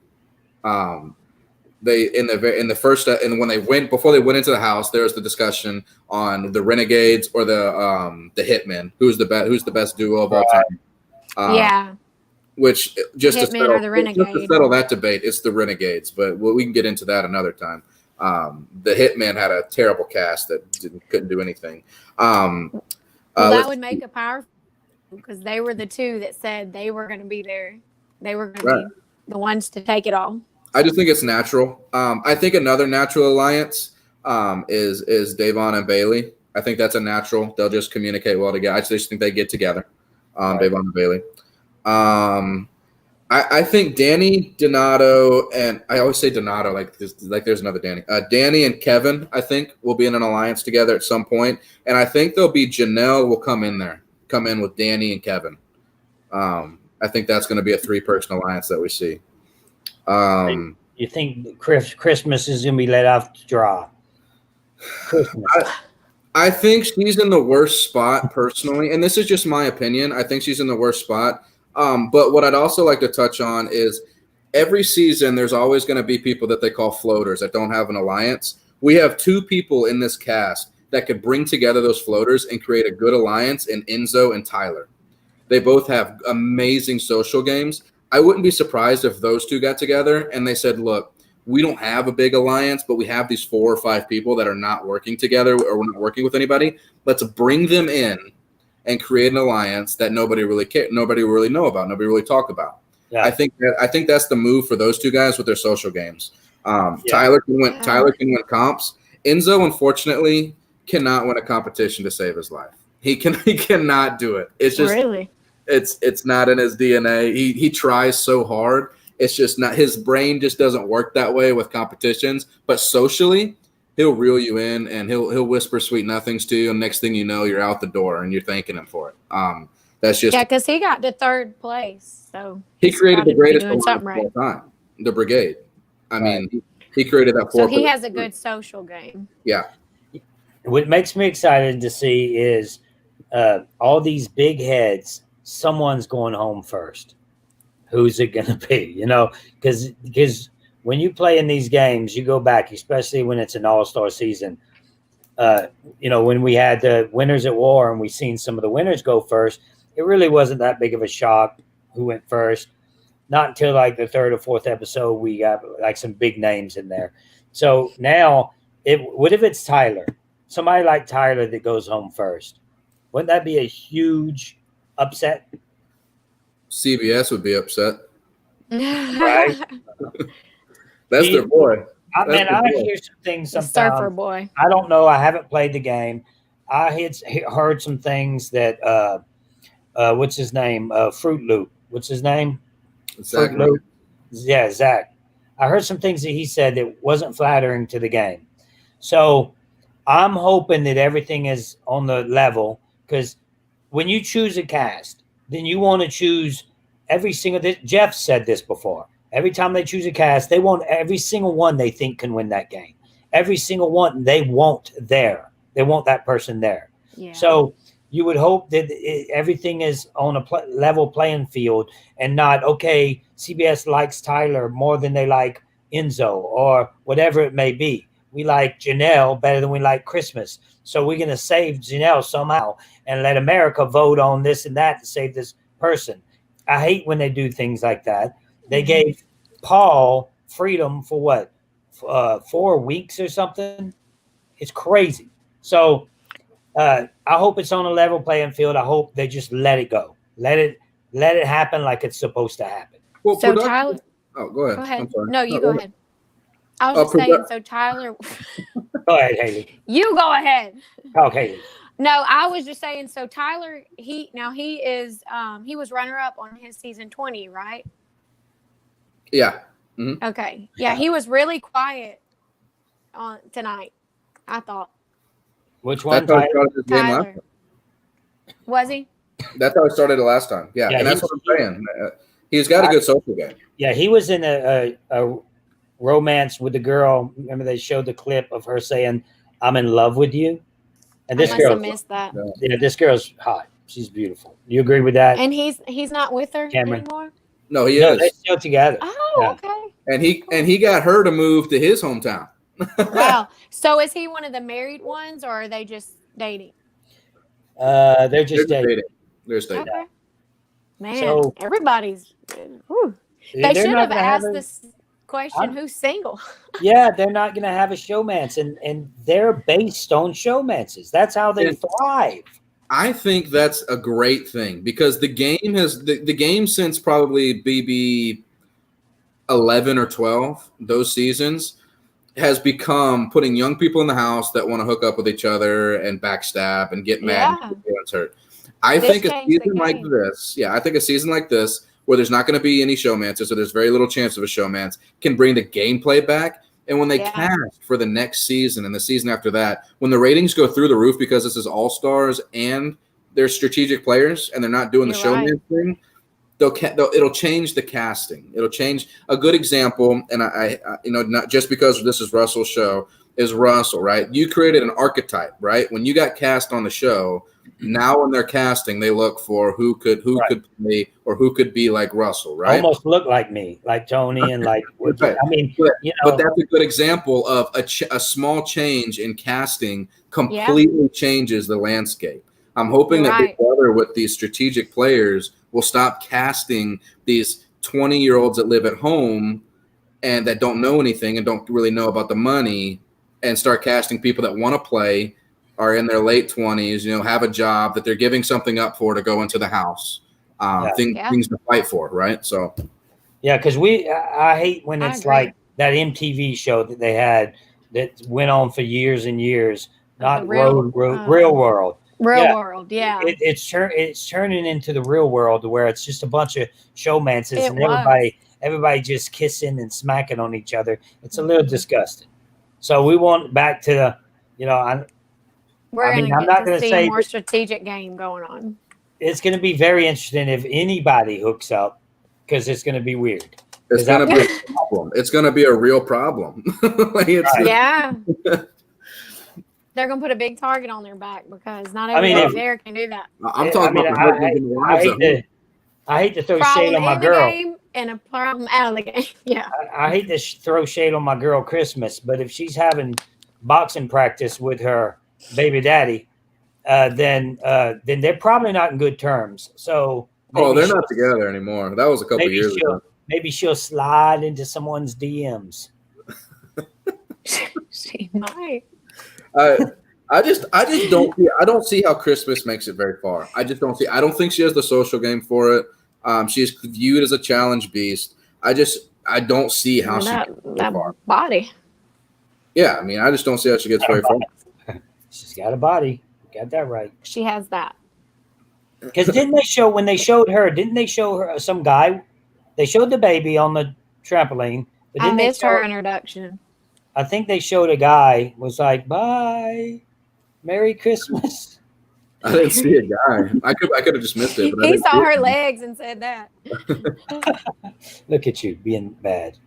They when they went before they went into the house, there was the discussion on the Renegades or the Hitmen. Who's the best duo of all time? Which just to settle that debate, it's the Renegades. But we can get into that another time. The Hitmen had a terrible cast that couldn't do anything. That would make a powerful, because they were the two that said they were going to be there. They were going to be the ones to take it all. I just think it's natural. I think another natural alliance is Davon and Bailey. I think that's a natural. They'll just communicate well together. I just think they get together, Davon and Bailey. I think Danny, Donato, and I always say Donato like there's another Danny. Danny and Kevin, I think, will be in an alliance together at some point. And I think there'll be Janelle will come in with Danny and Kevin. I think that's going to be a 3-person alliance that we see. You think Christmas is going to be let off to dry? I think she's in the worst spot personally, and this is just my opinion. I think she's in the worst spot. But what I'd also like to touch on is every season there's always going to be people that they call floaters that don't have an alliance. We have 2 people in this cast that could bring together those floaters and create a good alliance in Enzo and Tyler. They both have amazing social games. I wouldn't be surprised if those two got together and they said, look, we don't have a big alliance, but we have these 4 or 5 people that are not working together or we're not working with anybody. Let's bring them in and create an alliance that nobody really know about, nobody really talk about. Yeah. I think that's the move for those two guys with their social games. Tyler can win comps. Enzo, unfortunately, cannot win a competition to save his life. He cannot do it. It's just really it's not in his DNA. He tries so hard. It's just not, his brain just doesn't work that way with competitions. But socially, he'll reel you in and he'll whisper sweet nothings to you, and next thing you know, you're out the door and you're thanking him for it. That's just because he got to 3rd place, so he created the greatest alliance of all time, the Brigade. I mean, he created that. So he has a good social game. Yeah. What makes me excited to see is all these big heads. Someone's going home first. Who's it going to be? You know, because when you play in these games, you go back, especially when it's an all-star season. You know, when we had the winners at war and we seen some of the winners go first, it really wasn't that big of a shock who went first. Not until like the 3rd or 4th episode, we got like some big names in there. So now, what if it's Tyler? Somebody like Tyler that goes home first. Wouldn't that be a huge upset? CBS would be upset. Right? That's their boy. I hear some things sometimes. The surfer boy. I don't know. I haven't played the game. I heard some things that what's his name? Fruit Loop. What's his name? Zach. Yeah, Zach. I heard some things that he said that wasn't flattering to the game. So I'm hoping that everything is on the level, because when you choose a cast, then you want to choose every single. Jeff said this before. Every time they choose a cast, they want every single one they think can win that game. Every single one they want there. They want that person there. Yeah. So you would hope that everything is on a level playing field and not, okay, CBS likes Tyler more than they like Enzo or whatever it may be. We like Janelle better than we like Christmas. So we're going to save Janelle somehow and let America vote on this and that to save this person. I hate when they do things like that. They gave Paul freedom for what? 4 weeks or something? It's crazy. So I hope it's on a level playing field. I hope they just let it go. Let it happen like it's supposed to happen. Well, so Tyler. Oh, go ahead. Go ahead. No, you go ahead. I was just saying, so Tyler. Go ahead, Hayley. You go ahead. Okay. No, I was just saying, so Tyler, he was runner-up on his season 20, right? Yeah. Mm-hmm. Okay. Yeah, he was really quiet on tonight, I thought. Which one? Tyler. Was he? That's how he started it last time. Yeah, and that's what I'm saying. He's got a good social game. Yeah, he was in a romance with the girl. Remember they showed the clip of her saying, "I'm in love with you," and this girl missed that. Yeah, this girl's hot. She's beautiful. You agree with that? And he's not with her anymore. No, he is. They're still together. Oh, okay. And he got her to move to his hometown. Wow. So is he one of the married ones, or are they just dating? They're just dating. They're dating. Okay. Man, so, everybody's. Whew. They should have asked this question: who's single? Yeah, they're not going to have a showmance, and they're based on showmances. That's how they thrive. I think that's a great thing because the game has the game since probably BB 11 or 12, those seasons, has become putting young people in the house that want to hook up with each other and backstab and get mad when someone's hurt. I think a season like this, where there's not going to be any showmances, so there's very little chance of a showmance, can bring the gameplay back. And when they cast for the next season and the season after that, when the ratings go through the roof because this is all-stars and they're strategic players and they're not doing the showman thing, it'll change the casting. It'll change. A good example, and I not just because this is Russell's show, is Russell, right? You created an archetype, right? When you got cast on the show, now when they're casting, they look for who could play or who could be like Russell, right? Almost look like me, like Tony, and like right. I mean, but that's a good example of a small change in casting completely changes the landscape. I'm hoping You're that right. Big Brother with these strategic players will stop casting these 20-year-olds that live at home and that don't know anything and don't really know about the money, and start casting people that want to play, are in their late 20s, have a job that they're giving something up for to go into the house. Things to fight for, right? So yeah, because I hate when I it's agree. like that MTV show that they had that went on for years and years, not The real real world. Real world, yeah. It's turning into the real world where it's just a bunch of showmances It and was. everybody just kissing and smacking on each other. It's a little disgusting. So we want back to the, We're I'm gonna not get going to to see say a more strategic game going on. it's going to be very interesting if anybody hooks up, because it's going to be weird. it's going to be a problem. It's going to be a real problem. Yeah. They're going to put a big target on their back because not everybody there can do that. I'm talking about the husbands and wives at home. I hate to throw Problem shade on my in the girl. game and a problem out of the game. Yeah. I hate to throw shade on my girl Christmas, but if she's having boxing practice with her baby daddy, then they're probably not in good terms. So they're not together anymore. That was a couple years ago. Maybe she'll slide into someone's DMs. She might. I just don't see how Christmas makes it very far. I just don't see. I don't think she has the social game for it. She's viewed as a challenge beast. I don't see how that body. Yeah, I mean, I just don't see how she gets very far. She's got a body. Got that right. She has that. Because didn't they showed her some guy? They showed the baby on the trampoline. But I missed her introduction. I think they showed a guy was like, "Bye, Merry Christmas." I didn't see a guy. I could have just missed it. But he saw her legs and said that. Look at you being bad.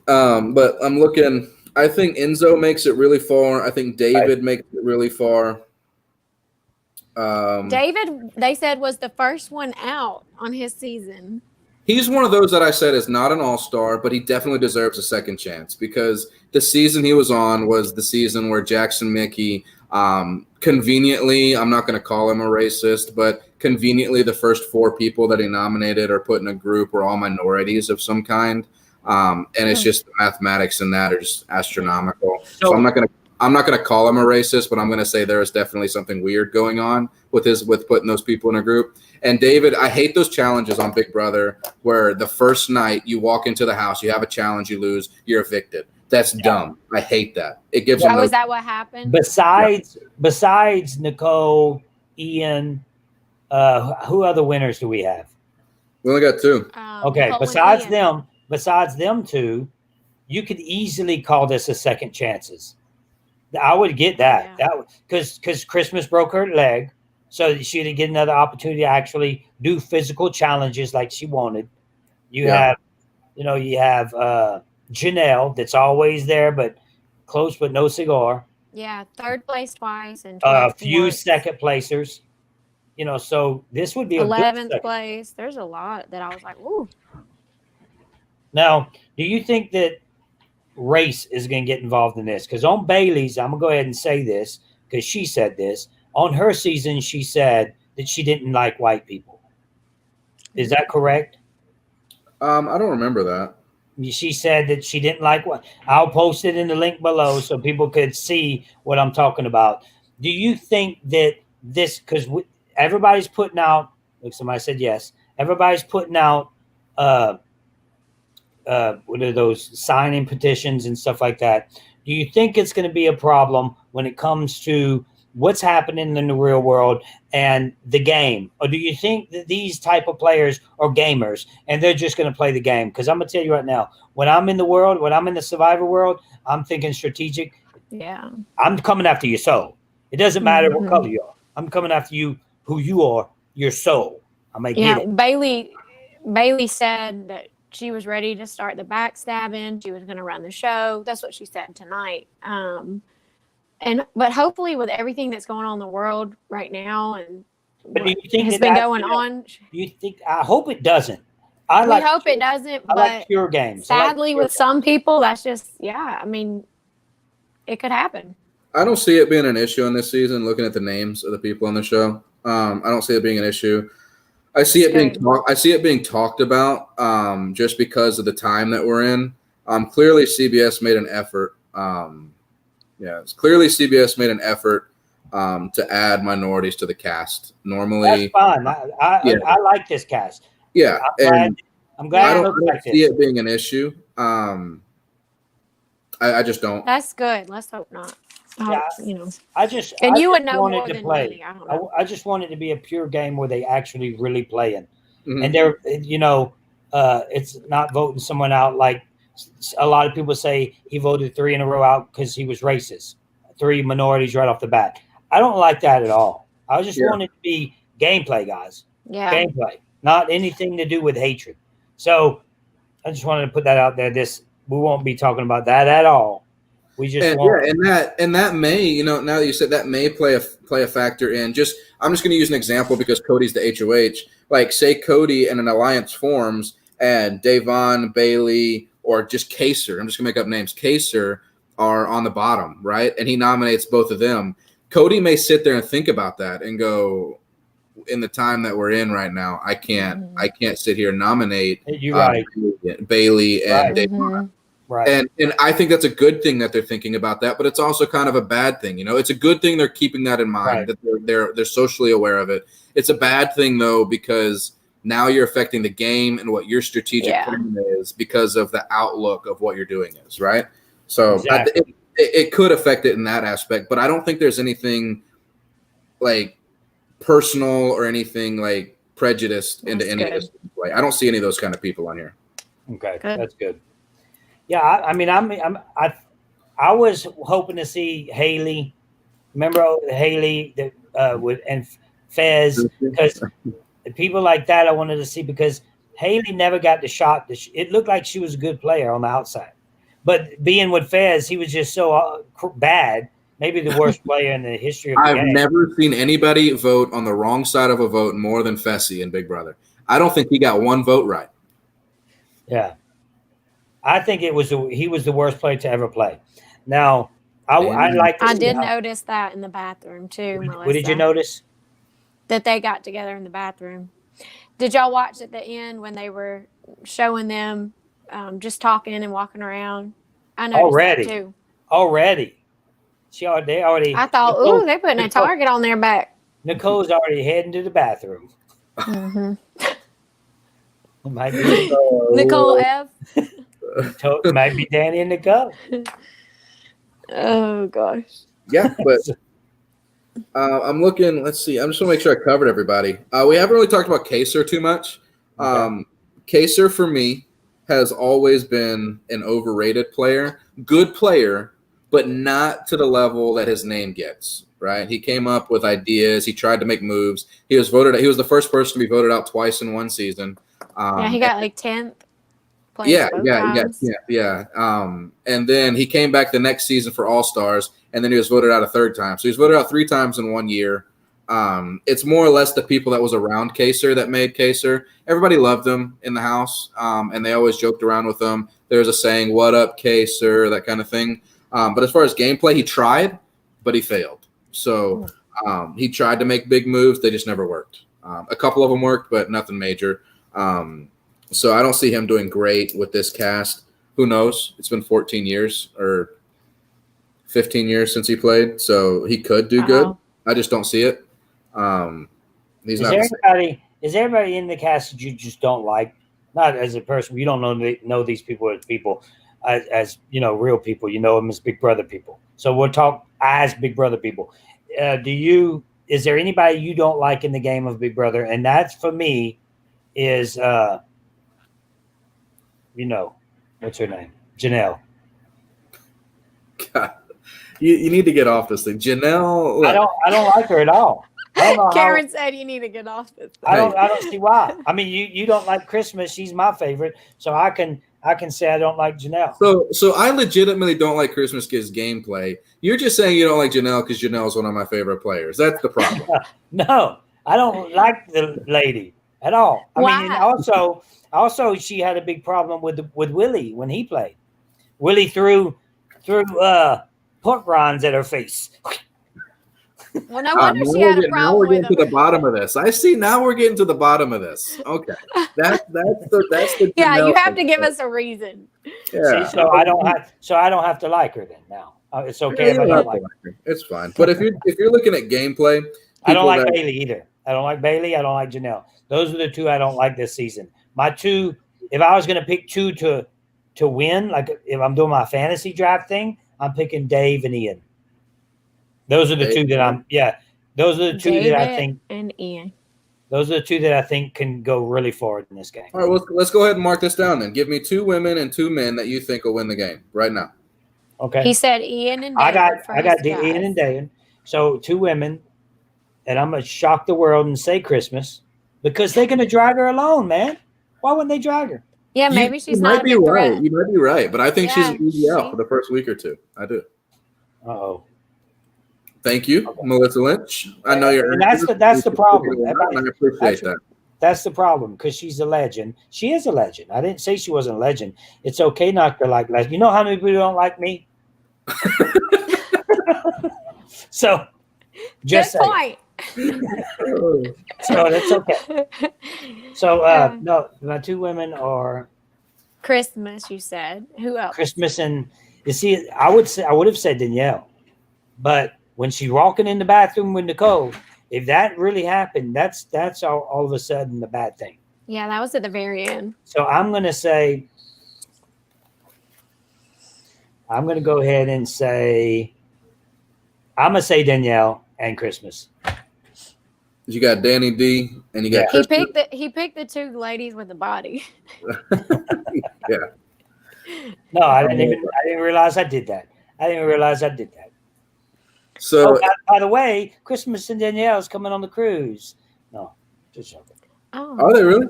But I'm looking. I think Enzo makes it really far. I think David makes it really far. David, they said, was the first one out on his season. He's one of those that I said is not an all-star, but he definitely deserves a second chance because the season he was on was the season where Jackson Mickey, conveniently, I'm not going to call him a racist, but conveniently the first 4 people that he nominated or put in a group were all minorities of some kind. And it's just the mathematics in that are just astronomical. So I'm not going to call him a racist, but I'm going to say there is definitely something weird going on with putting those people in a group. And David, I hate those challenges on Big Brother where the first night you walk into the house, you have a challenge, you lose, you're evicted. That's dumb. I hate that. It gives them. Is that what happened? Besides Nicole, Ian, who other winners do we have? We only got 2. Okay, besides them 2, you could easily call this a second chances. I would get that. Yeah. That because Christmas broke her leg, so she didn't get another opportunity to actually do physical challenges like she wanted. You have Janelle that's always there, but close but no cigar. Yeah, 3rd place twice and a few second placers. So this would be 11th place. There's a lot that I was like, ooh. Now, do you think that race is going to get involved in this? Because on Bailey's, I'm going to go ahead and say this because she said this. On her season, she said that she didn't like white people. Is that correct? I don't remember that. She said that she didn't like what. I'll post it in the link below so people could see what I'm talking about. Do you think that this, because everybody's putting out, like somebody said yes, everybody's putting out what are those signing petitions and stuff like that. Do you think it's going to be a problem when it comes to what's happening in the real world and the game? Or do you think that these type of players are gamers and they're just going to play the game? Because I'm going to tell you right now, when I'm in the survivor world, I'm thinking strategic. Yeah. I'm coming after your soul. It doesn't matter what color you are. I'm coming after you, who you are, your soul. I may get it. Bailey said that she was ready to start the backstabbing. She was going to run the show. That's what she said tonight. But hopefully with everything that's going on in the world right now and what has been going on. Do you think? I hope it doesn't. I hope it doesn't. I like pure games. Sadly, with some people, that's just, I mean, it could happen. I don't see it being an issue in this season. Looking at the names of the people on the show, I don't see it being an issue. I see it being talked about just because of the time that we're in. Clearly, CBS made an effort. Clearly CBS made an effort to add minorities to the cast. Normally, that's fine. I like this cast. Yeah, I'm glad. I don't see it being an issue. I just don't. That's good. Let's hope not. You would know more than play. me. I don't know. I just want it to be a pure game where they actually really playing, Mhm. and they're it's not voting someone out like a lot of people say he voted 3 in a row out because he was racist. 3 minorities right off the bat. I don't like that at all. I just want it to be gameplay, guys. Yeah, gameplay, not anything to do with hatred. So I just wanted to put that out there. We won't be talking about that at all. We just and that may, now that you said that may play a factor in I'm just going to use an example because Cody's the HOH. Like say Cody and an alliance forms and Davon, Bailey, or just Kaser. I'm just gonna make up names. Kaser are on the bottom, right? And he nominates both of them. Cody may sit there and think about that and go, in the time that we're in right now, I can't sit here and nominate Bailey and Davon. Right. And I think that's a good thing that they're thinking about that, but it's also kind of a bad thing. It's a good thing they're keeping that in mind, that they're socially aware of it. It's a bad thing though, because now you're affecting the game and what your strategic plan is because of the outlook of what you're doing is, right? So exactly. it could affect it in that aspect, but I don't think there's anything like personal or anything like prejudiced into any of this play. I don't see any of those kind of people on here. Okay, that's good. Yeah, I was hoping to see Hayley. Remember Hayley and Fez, because people like that I wanted to see, because Hayley never got the shot. It looked like she was a good player on the outside, but being with Fez, he was just so bad. Maybe the worst player in the history of the game. I've never seen anybody vote on the wrong side of a vote more than Fessy in Big Brother. I don't think he got one vote right. Yeah. I think he was the worst player to ever play. Now, I did notice that in the bathroom too, Melissa. What did you notice? That they got together in the bathroom. Did y'all watch at the end when they were showing them just talking and walking around? I noticed that too. Already. They already. I thought, they're putting a target on their back. Nicole's already heading to the bathroom. Mm-hmm. Might be Nicole F. It might be Danny and Nicole. Oh gosh. Yeah, but I'm looking. Let's see. I'm just gonna make sure I covered everybody. We haven't really talked about Kaser too much. Kaser for me has always been an overrated player, good player, but not to the level that his name gets. Right? He came up with ideas. He tried to make moves. He was the first person to be voted out twice in one season. He got like 10th. Yeah. And then he came back the next season for All-Stars, and then he was voted out a third time. So he was voted out 3 times in 1 year. It's more or less the people that was around Kaser that made Kaser. Everybody loved him in the house, and they always joked around with him. There's a saying, "What up, Kaser?" that kind of thing. But as far as gameplay, he tried, but he failed. So he tried to make big moves. They just never worked. A couple of them worked, but nothing major. So I don't see him doing great with this cast. Who knows? It's been 14 years or 15 years since he played, so he could do good. I just don't see it. Is everybody in the cast that you just don't like? Not as a person, you don't know these people as people, as real people. You know them as Big Brother people. So we'll talk as Big Brother people. Is there anybody you don't like in the game of Big Brother? And that's for me is what's her name? Janelle. God, you need to get off this thing, Janelle. I don't like her at all. Karen said you need to get off this thing. I don't see why. I mean, you don't like Christmas. She's my favorite, so I can say I don't like Janelle. So I legitimately don't like Christmas Kids gameplay. You're just saying you don't like Janelle because Janelle's one of my favorite players. That's the problem. No, I don't like the lady at all. I mean, also she had a big problem with Willie when he played. Willie threw pork rinds at her face. Well, no wonder she had a now problem we're with getting to him. the bottom of this. I see. Now we're getting to the bottom of this. Okay, that's the Yeah, you Janelle have to thing. give us a reason. Yeah. See, so I don't have to like her then. Now it's okay if I don't like her. It's fine. But if you're looking at gameplay, I don't like that- Hayley either. I don't like Bailey. I don't like Janelle. Those are the two I don't like this season. My two, if I was going to pick two to win, like if I'm doing my fantasy draft thing, I'm picking Dave and Ian. Those are the two that those are the two that I think and Ian. Those are the two that I think can go really forward in this game. All right, let's go ahead and mark this down then. Give me 2 women and 2 men that you think will win the game right now. Okay. He said Ian and I David got Ian and David. So 2 women, and I'm gonna shock the world and say Christmas because they're gonna drag her alone, man. Why wouldn't they drag her? Yeah, maybe she's you not might a be big right. threat. You might be right, but I think she's Yeah, an easy out for the first week or 2. I do. Uh-oh. Thank you, Melissa Lynch. I know you're. And that's the problem. I appreciate that. That's the problem because she's a legend. She is a legend. I didn't say she wasn't a legend. It's okay not to like legend. You know how many people don't like me? So, just Good point. So that's okay. So no, my 2 women are Christmas. You said who else? Christmas and you see, I would have said Danielle, but when she's walking in the bathroom with Nicole, if that really happened, that's all of a sudden the bad thing. Yeah, that was at the very end. So I'm gonna go ahead and say Danielle and Christmas. You got Danny D and you got He picked the 2 ladies with the body. Yeah. No, I didn't realize I did that. So by the way, Christmas and Danielle's coming on the cruise. No, just joking. Oh, are they really?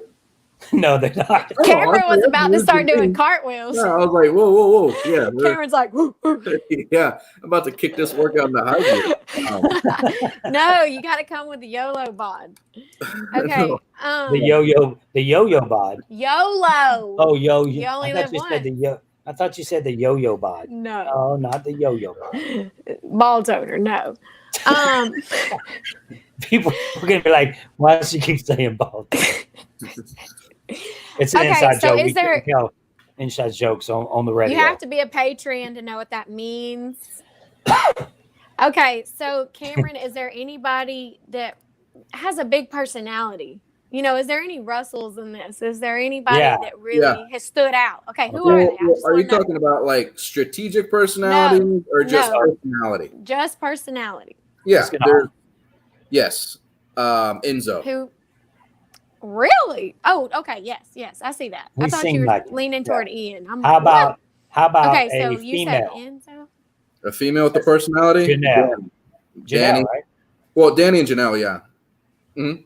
No, they're not. Cameron was about to start doing cartwheels. Yeah, I was like, whoa. Yeah. Cameron's like, woo, woo. Yeah. I'm about to kick this workout in the high gear. No, you got to come with the YOLO bod. Okay. The yo-yo bod. YOLO. Oh, yo. You only live once. I thought you said the yo-yo bod. No. Oh, not the yo-yo bod. Ball toner. No. People are gonna be like, why does she keep saying ball? It's an inside so joke. is there inside jokes on the radio. You have to be a Patreon to know what that means. Okay, so Cameron, is there anybody that has a big personality? You know, is there any Russells in this? Is there anybody that really has stood out? Okay, who are they? Are you talking about like strategic personality or just personality? Just personality. Yeah, yes. Enzo. Who? Really? Oh, okay. Yes. I see that. I thought you were leaning toward Ian. How about okay? So a you female? said Enzo. A female with the personality? Janelle, Danny. right? Well, Danny and Janelle, yeah. Mm-hmm.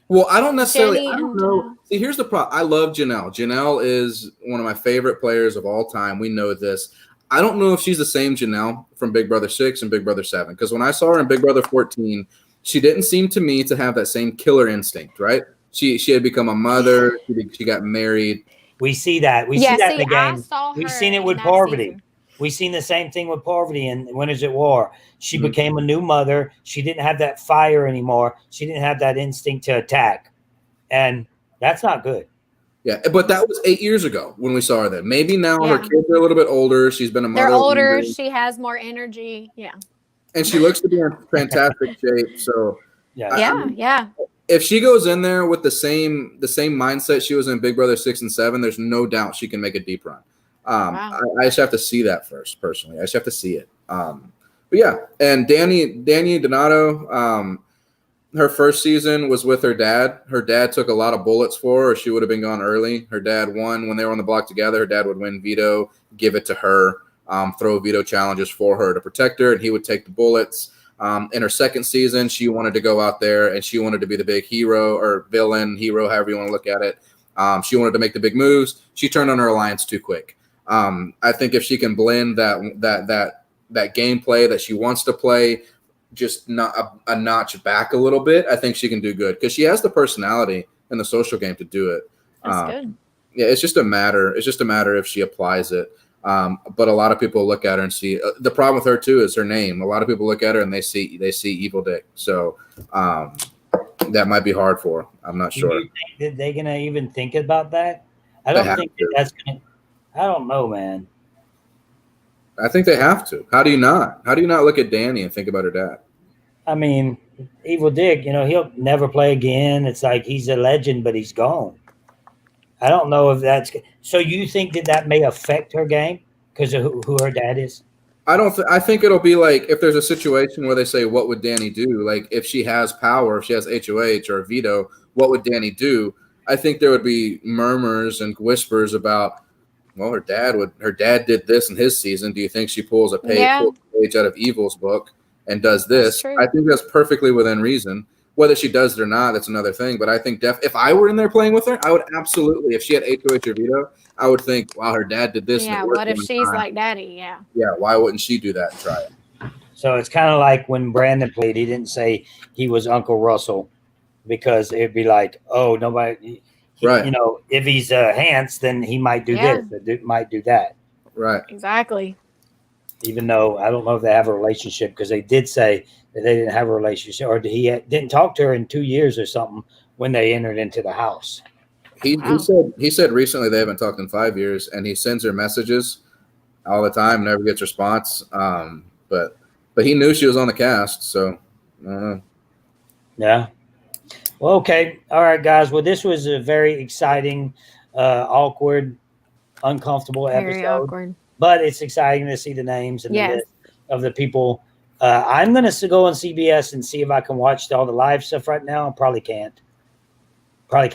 Well, I don't necessarily. I don't know. Janelle. See, here's the problem. I love Janelle. Janelle is one of my favorite players of all time. We know this. I don't know if she's the same Janelle from Big Brother 6 and Big Brother 7 because when I saw her in Big Brother 14, she didn't seem to me to have that same killer instinct, right? She had become a mother. She got married. We see that. We see that in the game. We've seen it with Parvati. Season. We've seen the same thing with Parvati in Winners at War. She became a new mother. She didn't have that fire anymore. She didn't have that instinct to attack. And that's not good. Yeah, but that was 8 years ago when we saw her then. Maybe now her kids are a little bit older. She's been a mother. They're older. She has more energy. Yeah. And she looks to be in fantastic shape. So yeah. If she goes in there with the same mindset she was in Big Brother 6 and 7, there's no doubt she can make a deep run. I just have to see that first, personally. I just have to see it. But yeah, and Danny Donato, her first season was with her dad. Her dad took a lot of bullets for her, or she would have been gone early. Her dad won when they were on the block together. Her dad would win veto, give it to her, throw veto challenges for her to protect her, and he would take the bullets. In her second season, she wanted to go out there and she wanted to be the big hero or villain, hero, however you want to look at it. She wanted to make the big moves. She turned on her alliance too quick. I think if she can blend that gameplay that she wants to play, just not a notch back a little bit, I think she can do good because she has the personality and the social game to do it. That's good. Yeah, it's just a matter if she applies it. But a lot of people look at her and see the problem with her too is her name. A lot of people look at her and they see Evil Dick. So that might be hard for her. I'm not sure. Do you think that they're gonna even think about that? I They don't have think to. that's gonna. I don't know, man. I think they have to. How do you not? How do you not look at Danny and think about her dad? I mean, Evil Dick, he'll never play again. It's like he's a legend, but he's gone. I don't know if that's so. You think that may affect her game because of who her dad is? I think it'll be like if there's a situation where they say, "What would Danny do?" Like if she has power, if she has HOH or veto, what would Danny do? I think there would be murmurs and whispers about, well, her dad did this in his season. Do you think she pulls a page out of Evil's book and does this? I think that's perfectly within reason. Whether she does it or not, that's another thing. But I think if I were in there playing with her, I would absolutely, if she had HOH or veto, I would think, wow, her dad did this. Yeah, what if she's like Daddy? Yeah. Yeah, why wouldn't she do that and try it? So it's kind of like when Brandon played, he didn't say he was Uncle Russell because it'd be like, oh, nobody, right. If he's Hantz, then he might do this, might do that. Right. Exactly. Even though I don't know if they have a relationship because they did say that they didn't have a relationship or he didn't talk to her in 2 years or something when they entered into the house. He said recently they haven't talked in 5 years, and he sends her messages all the time, never gets response. But he knew she was on the cast, so I don't know. Yeah. Well, okay. All right, guys. Well, this was a very exciting, awkward, uncomfortable episode. Very awkward. But it's exciting to see the names and the list of the people. I'm going to go on CBS and see if I can watch all the live stuff right now. Probably can't. I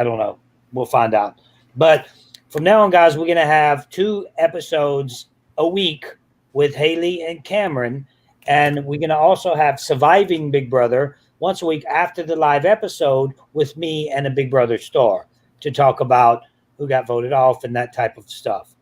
don't know. We'll find out. But from now on, guys, we're going to have 2 episodes a week with Hayley and Cameron. And we're going to also have Surviving Big Brother once a week after the live episode with me and a Big Brother star to talk about who got voted off and that type of stuff.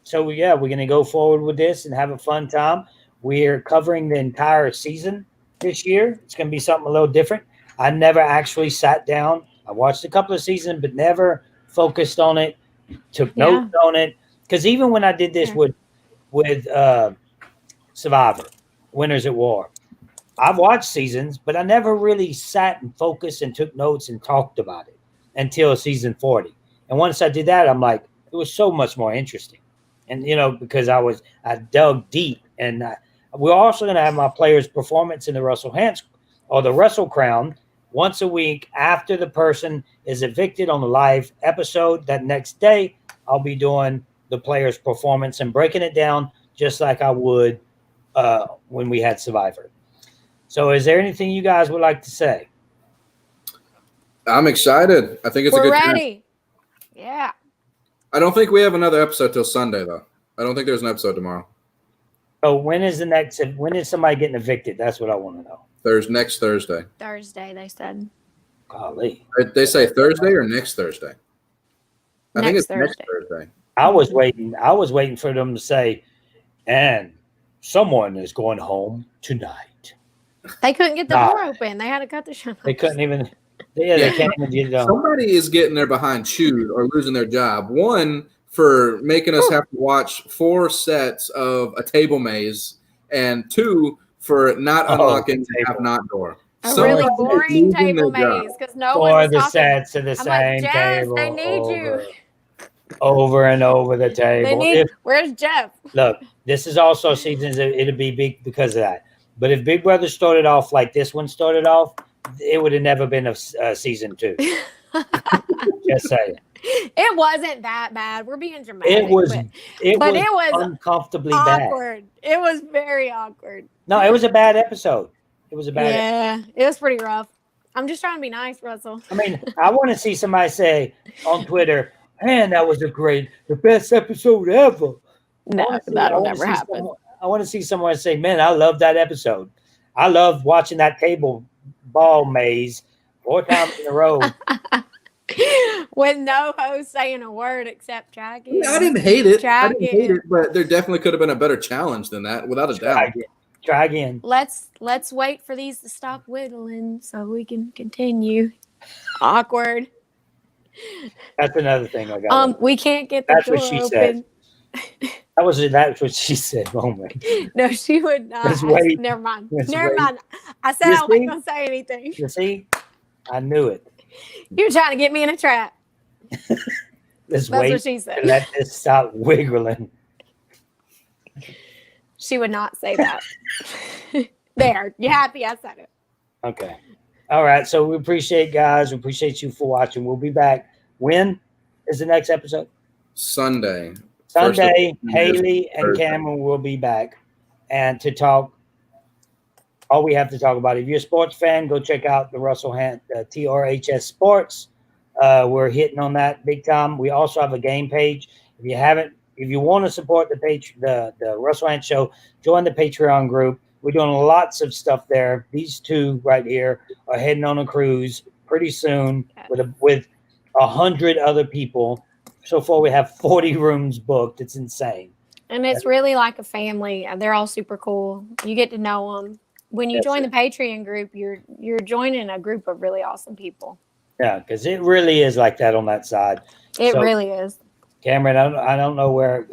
So we're going to go forward with this and have a fun time. We're covering the entire season this year. It's going to be something a little different. I never actually sat down. I watched a couple of seasons, but never focused on it, took notes on it. Because even when I did this with Survivor, Winners at War, I've watched seasons, but I never really sat and focused and took notes and talked about it until season 40. And once I did that, I'm like, it was so much more interesting. And, because I dug deep. And we're also going to have my players' performance in the Russell Hantz or the Russell Crown once a week after the person is evicted on the live episode. That next day, I'll be doing the players' performance and breaking it down just like I would when we had Survivor. So is there anything you guys would like to say? I'm excited. I think we're ready. Yeah. I don't think we have another episode till Sunday, though. I don't think there's an episode tomorrow. Oh, when is somebody getting evicted? That's what I want to know. Next Thursday. Thursday, they said. Golly. They say Thursday or next Thursday? I think it's next Thursday. I was waiting for them to say, and someone is going home tonight. They couldn't get the door open. They had to cut the show. They couldn't even. They can't even get it done. Somebody is getting there behind shoes or losing their job. One, for making us have to watch 4 sets of a table maze, and 2, for not unlocking the have-not door. A really boring table maze because no one was talking. Sets of the same table. They need you. Over and over the table. Where's Jeff? Look, this is also seasons. It'll be big because of that. But if Big Brother started off like this one started off, it would have never been a season 2. Just saying. It wasn't that bad. We're being dramatic. It was uncomfortably awkward. bad. It was very awkward. No, it was a bad episode. It was a bad episode. It was pretty rough. I'm just trying to be nice, Russell. I mean, I want to see somebody say on Twitter, man, that was the best episode ever. No, that'll never happen. I want to see someone say, man, I love that episode. I love watching that table ball maze 4 times in a row. With no host saying a word except try again. I didn't hate it. But there definitely could have been a better challenge than that, without a doubt. Try again. Let's wait for these to stop whittling so we can continue. Awkward. That's another thing I got. We can't get the That's door what she open. said. That's what she said. Oh my. No, she would not. Let's wait. Never mind. Let's Never wait. mind. I said You I wasn't see? going to say anything. You see, I knew it. You're trying to get me in a trap. Let's That's wait what she said. and let this stop wiggling. She would not say that. There. You happy I said it? Okay. All right. So we appreciate guys. We appreciate you for watching. We'll be back. When is the next episode? Sunday. Sunday. First Haley and Thursday. Cameron will be back and to talk. All we have to talk about. If you're a sports fan, go check out the Russell Hantz TRHS Sports. We're hitting on that big time. We also have a game page. If you want to support the Russell Hantz show, join the Patreon group. We're doing lots of stuff there. These two right here are heading on a cruise pretty soon with 100 other people. So far, we have 40 rooms booked. It's insane. And it's really like a family. They're all super cool. You get to know them. When you join the Patreon group, you're joining a group of really awesome people. Yeah, because it really is like that on that side. It really is. Cameron, I don't know where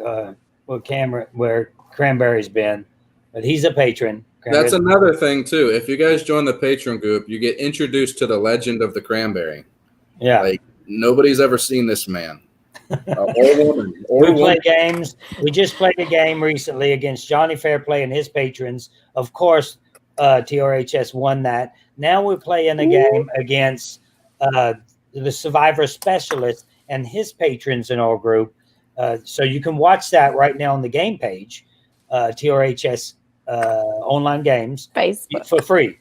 Cranberry's been, but he's a patron. That's another thing too. If you guys join the Patreon group, you get introduced to the legend of the cranberry. Yeah, like nobody's ever seen this man. Or woman. We play games. We just played a game recently against Johnny Fairplay and his patrons. Of course, TRHS won that. Now we're playing a game against the Survivor Specialist and his patrons in our group. So you can watch that right now on the game page, TRHS online games Facebook. For free.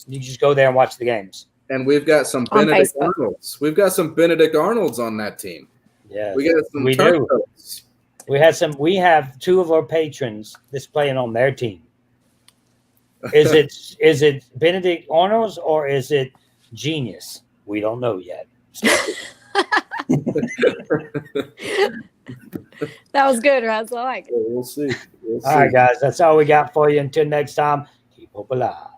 You just go there and watch the games. And we've got some Benedict Arnolds. We've got some Benedict Arnolds on that team. Yeah, we got some. We do. We have two of our patrons that's playing on their team. Is it Benedict Arnolds or is it Genius? We don't know yet. That was good, Russ. I like it. We'll see. All right, guys. That's all we got for you. Until next time, keep hope alive.